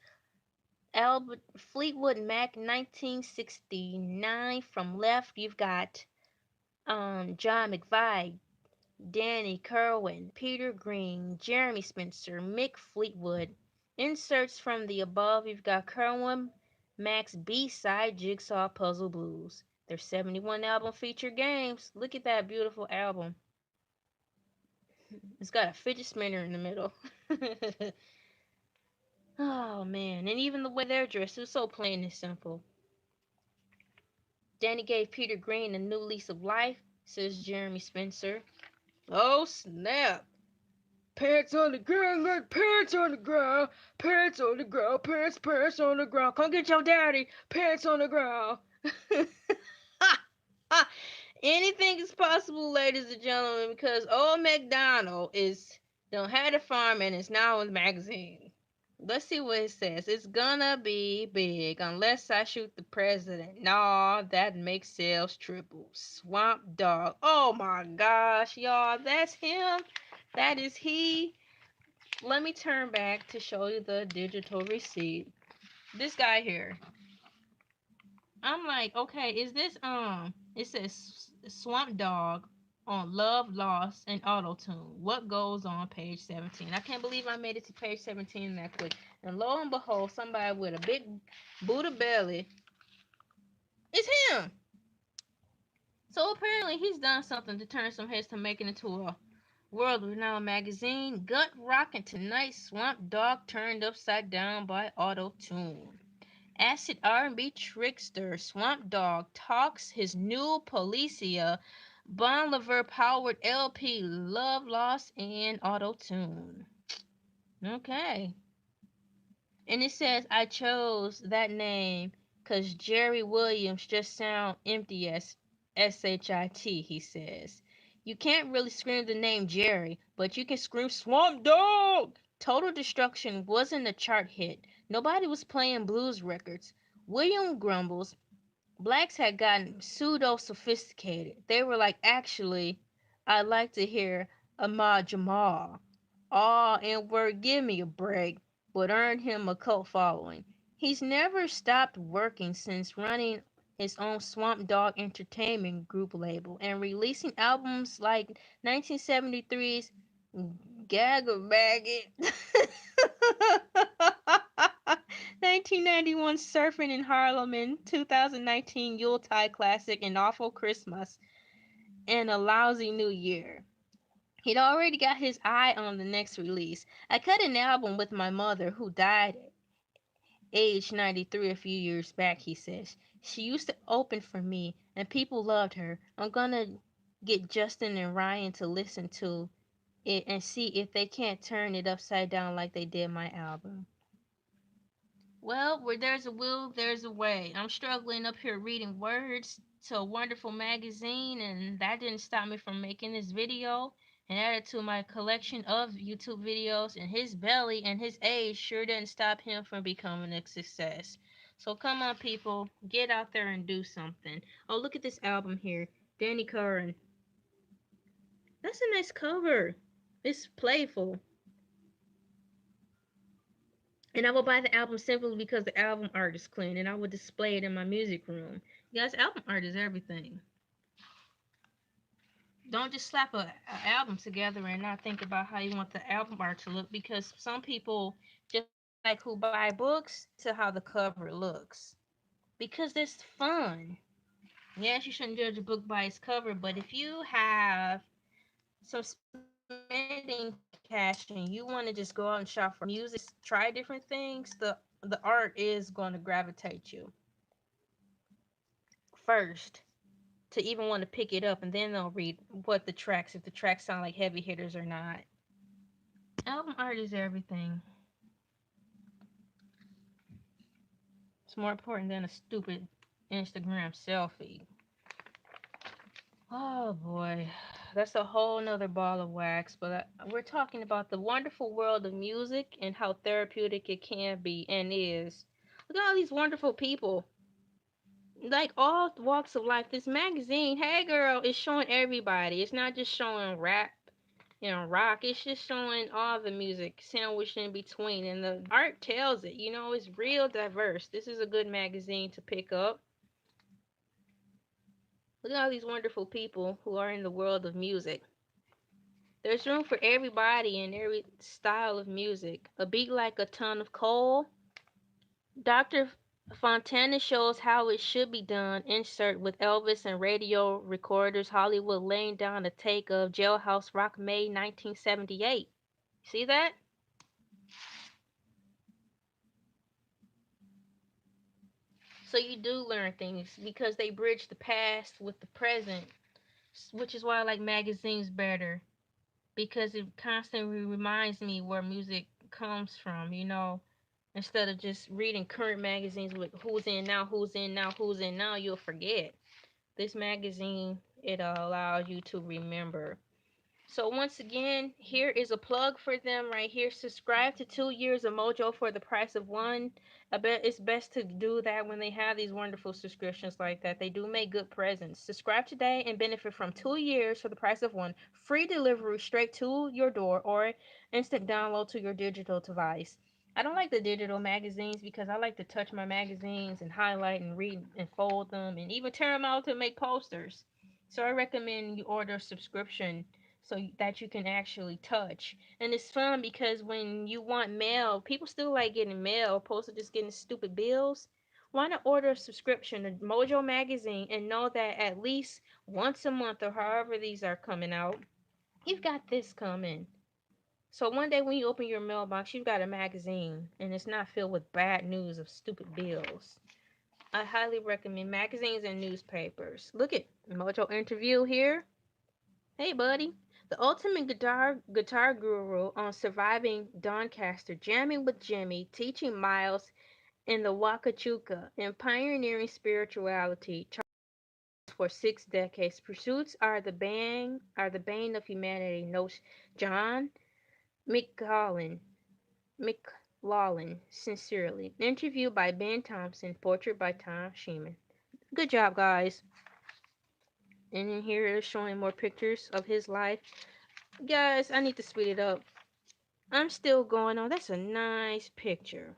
Albert Fleetwood Mac 1969 from left. You've got John McVie, Danny Kerwin, Peter Green, Jeremy Spencer, Mick Fleetwood. Inserts from the above, you've got Kerwin Mac's B-side Jigsaw Puzzle Blues. Their 71 album featured games. Look at that beautiful album. It's got a fidget spinner in the middle. Oh man, and even the way they're dressed is so plain and simple. Danny gave Peter Green a new lease of life, says Jeremy Spencer. Oh snap! Pants on the ground, look, pants on the ground, pants on the ground, pants on the ground. Come get your daddy, pants on the ground. Anything is possible, ladies and gentlemen, because old MacDonald is don't had a farm and is now in the magazine. Let's see what it says. It's gonna be big unless I shoot the president. Nah, that makes sales triple. Swamp Dog. Oh my gosh, y'all, that's him. That is he. Let me turn back to show you the digital receipt. This guy here. I'm like, okay, is this it says Swamp Dog on Love, Loss, and Auto Tune. What goes on page 17? I can't believe I made it to page 17 that quick. And lo and behold, somebody with a big Buddha belly. It's him. So apparently he's done something to turn some heads to making it to a World renowned magazine, gut rockin' tonight. Swamp Dogg turned upside down by auto tune. Acid R&B trickster Swamp Dogg talks his new Policia Bon Laver powered LP Love Lost and auto tune. Okay. And it says I chose that name because Jerry Williams just sound empty as SHIT, he says. You can't really scream the name Jerry, but you can scream Swamp Dog! Total Destruction wasn't a chart hit. Nobody was playing blues records. William grumbles, blacks had gotten pseudo sophisticated. They were like, actually, I'd like to hear Ahmad Jamal. Aw, and word, give me a break, would earn him a cult following. He's never stopped working since running his own Swamp Dogg Entertainment Group label and releasing albums like 1973's Gag a Maggot, 1991 Surfing in Harlem, and 2019 Yuletide Classic, An Awful Christmas, and A Lousy New Year. He'd already got his eye on the next release. I cut an album with my mother, who died age 93 a few years back, he says. She used to open for me, and people loved her. I'm gonna get Justin and Ryan to listen to it and see if they can't turn it upside down like they did my album. Well, where there's a will, there's a way. I'm struggling up here reading words to a wonderful magazine, and that didn't stop me from making this video and add it to my collection of YouTube videos. And his belly and his age sure didn't stop him from becoming a success. So come on, people, get out there and do something. Oh, look at this album here, Danny Curran. That's a nice cover. It's playful. And I will buy the album simply because the album art is clean, and I will display it in my music room. You guys, album art is everything. Don't just slap a album together and not think about how you want the album art to look, because some people just like who buy books to how the cover looks. Because it's fun. Yes, you shouldn't judge a book by its cover, but if you have some spending cash and you want to just go out and shop for music, try different things, the art is going to gravitate you first to even want to pick it up, and then they'll read what the tracks, if the tracks sound like heavy hitters or not. Album art is everything. It's more important than a stupid Instagram selfie. Oh boy, that's a whole nother ball of wax, but we're talking about the wonderful world of music and how therapeutic it can be and is. Look at all these wonderful people, like all walks of life. This magazine, hey girl, is showing everybody. It's not just showing rap and rock, it's just showing all the music sandwiched in between, and the art tells it. It's real diverse. This is a good magazine to pick up. Look at all these wonderful people who are in the world of music. There's room for everybody and every style of music. A beat like a ton of coal. Dr. Fontana shows how it should be done. Insert with Elvis and radio recorders. Hollywood laying down a take of Jailhouse Rock, May 1978. See that? So you do learn things because they bridge the past with the present, which is why I like magazines better, because it constantly reminds me where music comes from, instead of just reading current magazines with who's in now, who's in now, who's in now, you'll forget. This magazine, it allows you to remember. So once again, here is a plug for them right here. Subscribe to 2 years of Mojo for the price of one. I bet it's best to do that when they have these wonderful subscriptions like that. They do make good presents. Subscribe today and benefit from 2 years for the price of one. Free delivery straight to your door or instant download to your digital device. I don't like the digital magazines because I like to touch my magazines and highlight and read and fold them and even tear them out to make posters. So I recommend you order a subscription so that you can actually touch. And it's fun because when you want mail, people still like getting mail opposed to just getting stupid bills. Why not order a subscription to Mojo magazine and know that at least once a month or however these are coming out, You've got this coming. So one day when you open your mailbox, you've got a magazine, and it's not filled with bad news of stupid bills. I highly recommend magazines and newspapers. Look at Mojo interview here. Hey, buddy. The ultimate guitar guru on surviving Doncaster, jamming with Jimmy, teaching Miles in the Wakachuka, and pioneering spirituality. For 6 decades, pursuits are the bane of humanity. Notes John McLaughlin. McLaughlin, sincerely. Interview by Ben Thompson. Portrait by Tom Sheeman. Good job, guys. And in here is showing more pictures of his life. Guys, I need to speed it up. I'm still going on. That's a nice picture.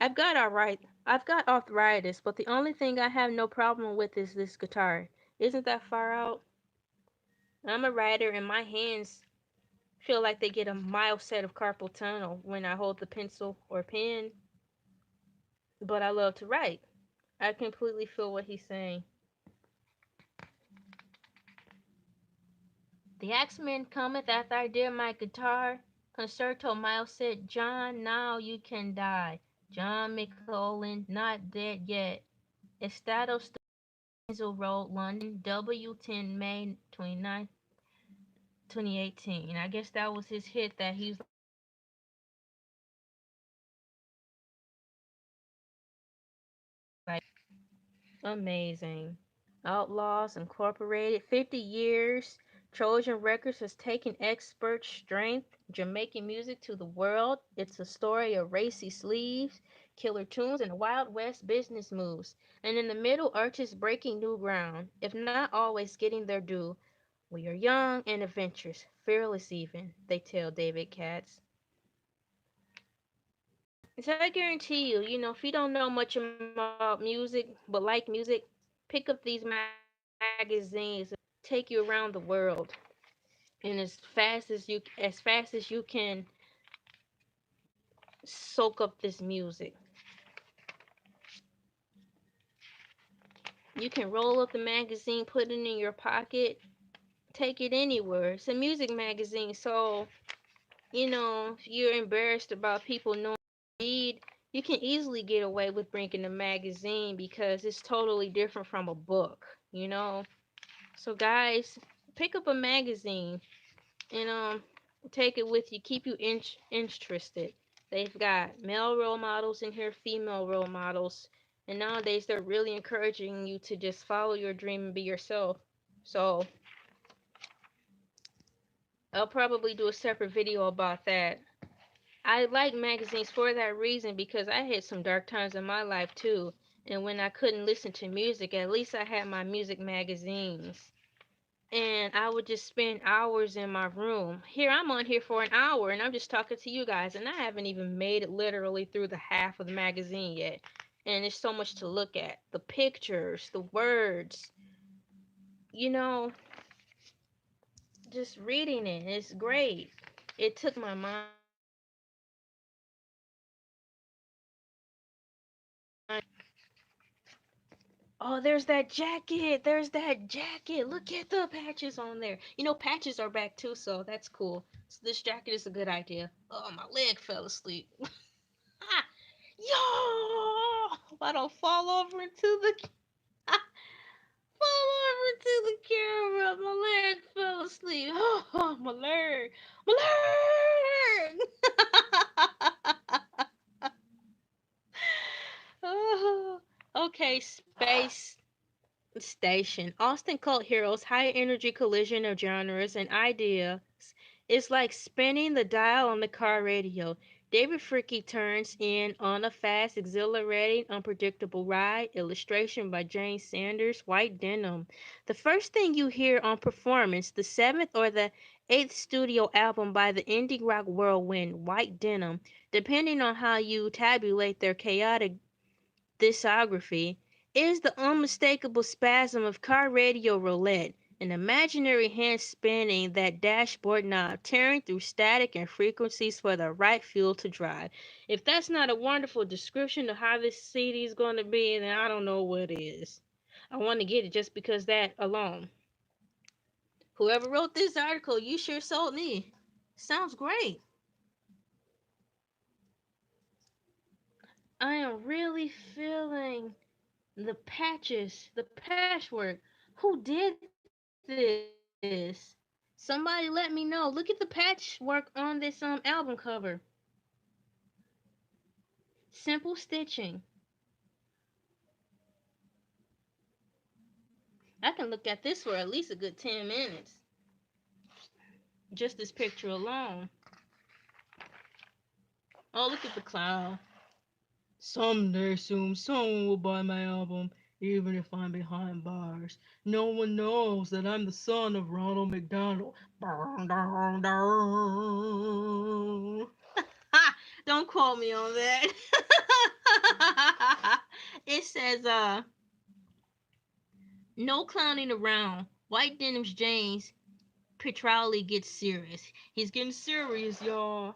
I've got alright. I've got arthritis, but the only thing I have no problem with is this guitar. Isn't that far out? I'm a writer, and my hands feel like they get a mild set of carpal tunnel when I hold the pencil or pen, but I love to write. I completely feel what he's saying. The axeman cometh after I did my guitar. Concerto Miles said, John, now you can die. John McClellan, not dead yet. Estado Still Road, London, W10 May 29, 2018. I guess that was his hit that he was like, amazing. Outlaws Incorporated, 50 years. Trojan Records has taken expert strength, Jamaican music to the world. It's a story of racy sleeves, killer tunes, and Wild West business moves. And in the middle, artists breaking new ground, if not always getting their due. We are young and adventurous, fearless even, they tell David Katz. So I guarantee you, if you don't know much about music but like music, pick up these magazines, take you around the world, and as fast as you can soak up this music. You can roll up the magazine, put it in your pocket, take it anywhere. It's a music magazine, so if you're embarrassed about people knowing you read, you can easily get away with bringing a magazine because it's totally different from a book. So guys, pick up a magazine and take it with you. Keep you interested. They've got male role models in here, female role models, and nowadays they're really encouraging you to just follow your dream and be yourself. So I'll probably do a separate video about that. I like magazines for that reason because I had some dark times in my life too. And when I couldn't listen to music, at least I had my music magazines. And I would just spend hours in my room. Here, I'm on here for an hour and I'm just talking to you guys, and I haven't even made it literally through the half of the magazine yet. And there's so much to look at. The pictures, the words, you know, just reading it. It's great. It took my mind. Oh, there's that jacket. There's that jacket. Look at the patches on there. Patches are back too, so that's cool. So this jacket is a good idea. Oh, my leg fell asleep. Ah, yo! I don't fall over into the fall over into the camera. My leg fell asleep. Oh, my leg. My leg. Oh, okay, space station. Austin Cult Heroes, high energy collision of genres and ideas. It's like spinning the dial on the car radio. David Fricke turns in on a fast, exhilarating, unpredictable ride. Illustration by Jane Sanders, White Denim. The first thing you hear on Performance, the seventh or the eighth studio album by the indie rock whirlwind, White Denim, depending on how you tabulate their chaotic discography, is the unmistakable spasm of car radio roulette, an imaginary hand spinning that dashboard knob, tearing through static and frequencies for the right fuel to drive. If that's not a wonderful description of how this CD is going to be, then I don't know what is. I want to get it just because that alone. Whoever wrote this article, you sure sold me. Sounds great. I am really feeling the patches, the patchwork. Who did this? Somebody let me know. Look at the patchwork on this album cover. Simple stitching. I can look at this for at least a good 10 minutes. Just this picture alone. Oh, look at the cloud. Someday soon, someone will buy my album, even if I'm behind bars. No one knows that I'm the son of Ronald McDonald. Don't quote me on that. It says, no clowning around. White denims James Petrali gets serious. He's getting serious, y'all.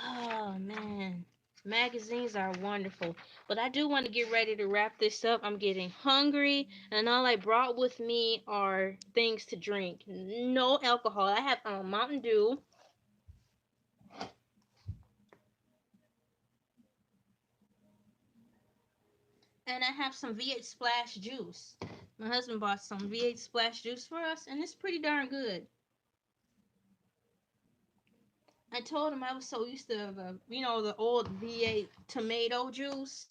Oh man, magazines are wonderful. But I do want to get ready to wrap this up. I'm getting hungry, and all I brought with me are things to drink. No alcohol. I have Mountain Dew. And I have some V8 Splash juice. My husband bought some V8 Splash juice for us, and it's pretty darn good. I told him I was so used to the old V8 tomato juice.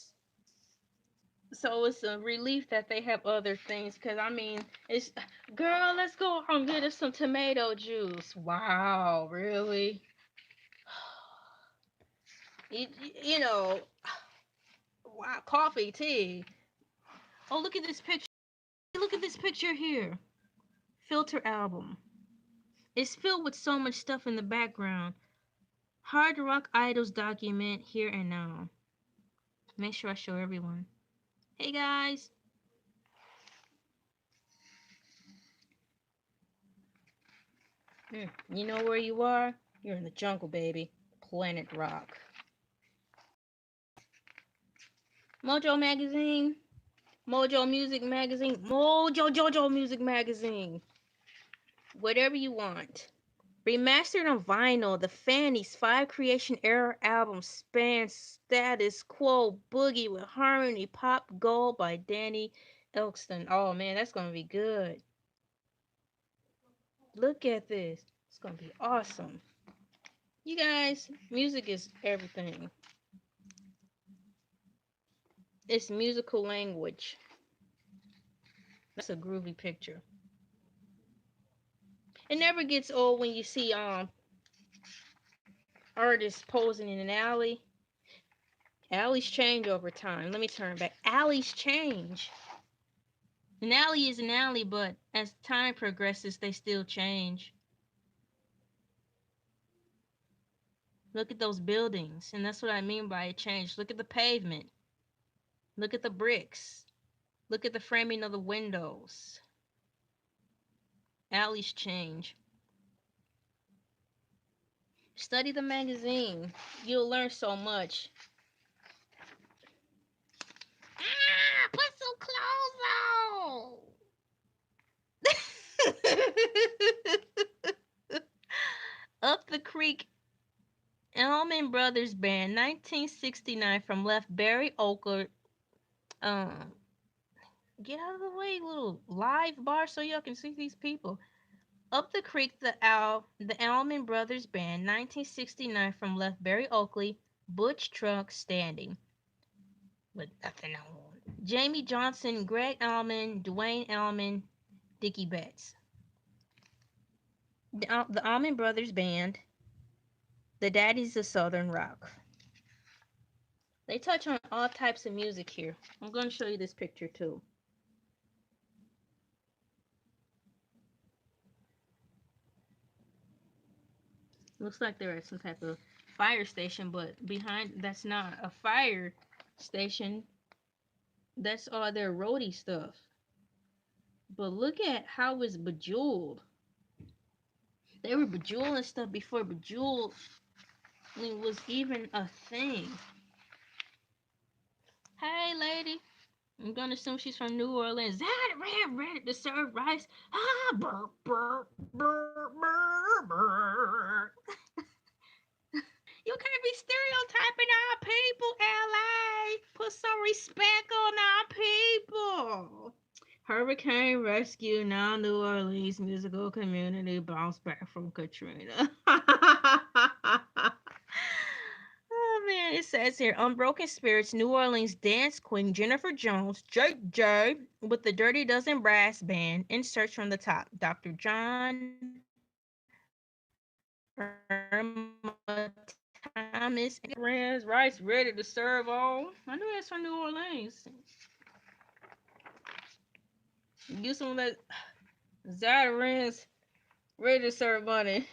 So it's a relief that they have other things. Cause I mean, it's girl, let's go and get us some tomato juice. Wow, really? You, you know, wow, coffee, tea. Oh, look at this picture. Look at this picture here. Filter album. It's filled with so much stuff in the background. Hard Rock Idols document here and now. Make sure I show everyone. Hey guys. You know where you are? You're in the jungle, baby. Planet Rock. Mojo Magazine. Mojo Music Magazine. Mojo Jojo Music Magazine. Whatever you want. Remastered on vinyl, the Fanny's 5 Creation Era album spans status quo boogie with harmony pop gold by Danny Elkston. Oh man, that's gonna be good. Look at this. It's gonna be awesome. You guys, music is everything. It's musical language. That's a groovy picture. It never gets old when you see artists posing in an alley. Alleys change over time. Let me turn back. Alleys change. An alley is an alley, but as time progresses, they still change. Look at those buildings, and that's what I mean by a change. Look at the pavement. Look at the bricks. Look at the framing of the windows. Alleys change. Study the magazine. You'll learn so much. Ah, put some clothes on. Up the Creek Allman Brothers Band, 1969, from Left Barry Oaker. Get out of the way, little live bar, so y'all can see these people. Up the Creek, the Allman Brothers Band, 1969, from Left Barry Oakley, Butch Truck Standing. With nothing on. Jamie Johnson, Greg Allman, Dwayne Allman, Dickie Betts. The Allman Brothers Band, the Daddies of Southern Rock. They touch on all types of music here. I'm going to show you this picture too. Looks like they're at some type of fire station, but behind that's not a fire station. That's all their roadie stuff. But look at how it's bejeweled. They were bejeweling stuff before bejeweling was even a thing. Hey, lady. I'm gonna assume she's from New Orleans. That red ready to serve rice. Ah, burr, burr, burr, burr, burr. You can't be stereotyping our people, LA. Put some respect on our people. Hurricane Rescue, now New Orleans musical community bounce back from Katrina. Oh man, it says here Unbroken Spirits New Orleans dance queen Jennifer Jones, JJ, with the Dirty Dozen Brass Band. Inserts from the top. Dr. John Irma Thomas, rice ready to serve on. I knew that's from New Orleans. Get some of that Zatarans ready to serve money.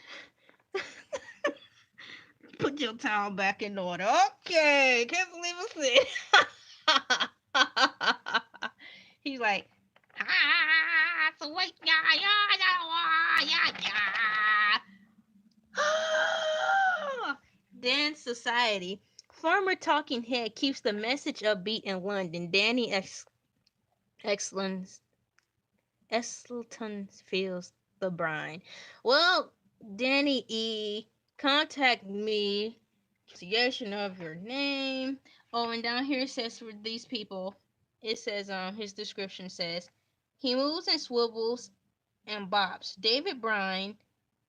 Put your towel back in order. Okay, can't believe I said. He's like, so wait, Dance Society. Former talking head keeps the message upbeat in London. Danny Excellence Esselton feels the brine. Well, Danny E, contact me. Pronunciation of your name. Oh, and down here it says for these people, it says his description says he moves and swivels and bops. David Bryan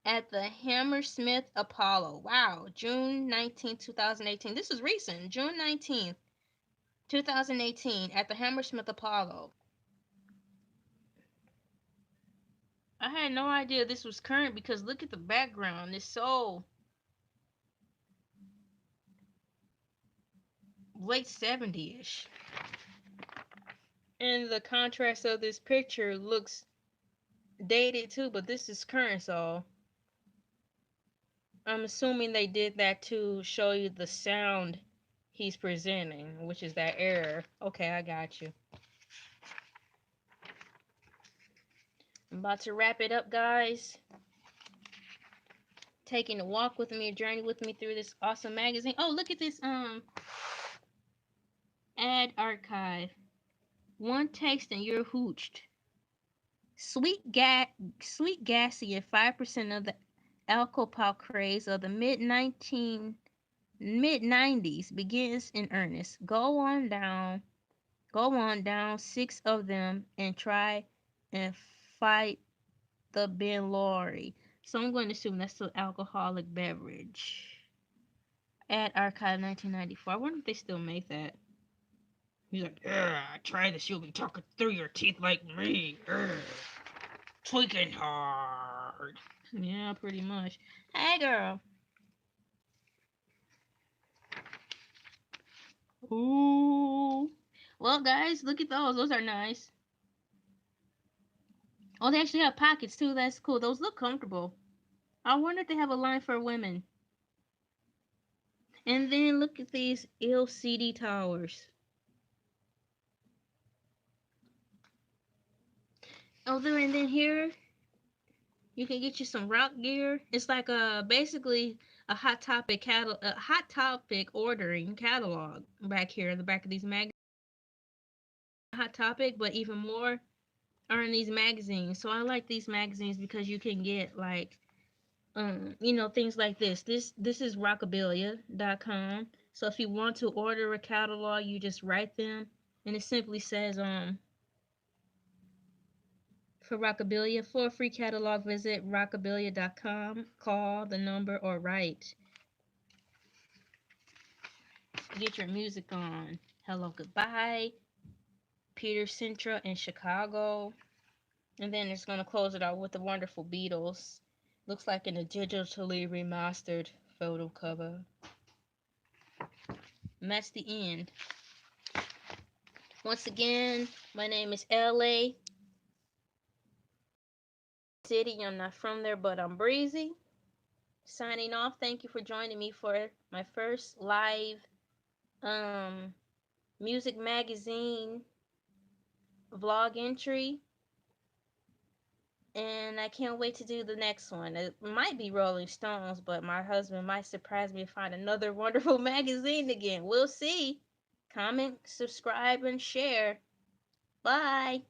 at the Hammersmith Apollo. Wow, June 19th, 2018. This is recent. June 19th, 2018 at the Hammersmith Apollo. I had no idea this was current because look at the background. It's so late 70s-ish. And the contrast of this picture looks dated too, but this is current, so I'm assuming they did that to show you the sound he's presenting, which is that error. Okay, I got you. I'm about to wrap it up, guys. Taking a walk with me, a journey with me through this awesome magazine. Oh, look at this ad archive. One text and you're hooched. Sweet gassy and 5% of the alcohol craze of the mid 90s begins in earnest. Go on down 6 of them and try and fight the Ben Laurie. So I'm going to assume that's the alcoholic beverage. At Archive 1994. I wonder if they still make that. He's like, try this, you'll be talking through your teeth like me. Tweaking hard. Yeah, pretty much. Hey, girl. Ooh. Well, guys, look at those. Those are nice. Oh, they actually have pockets, too. That's cool. Those look comfortable. I wonder if they have a line for women. And then look at these LCD towers. Oh, and then here you can get you some rock gear. It's like basically a Hot Topic ordering catalog back here in the back of these magazines. Hot Topic, but even more are in these magazines. So I like these magazines because you can get like things like this. This is rockabilia.com. So if you want to order a catalog, you just write them and it simply says for Rockabilia. For a free catalog, visit rockabilia.com, call the number, or write. Get your music on. Hello, Goodbye, Peter Centra in Chicago. And then it's going to close it out with the wonderful Beatles. Looks like in a digitally remastered photo cover. And that's the end. Once again, my name is Elay. City. I'm not from there, but I'm breezy. Signing off. Thank you for joining me for my first live music magazine vlog entry. And I can't wait to do the next one. It might be Rolling Stones, but my husband might surprise me and find another wonderful magazine again. We'll see. Comment, subscribe, and share. Bye.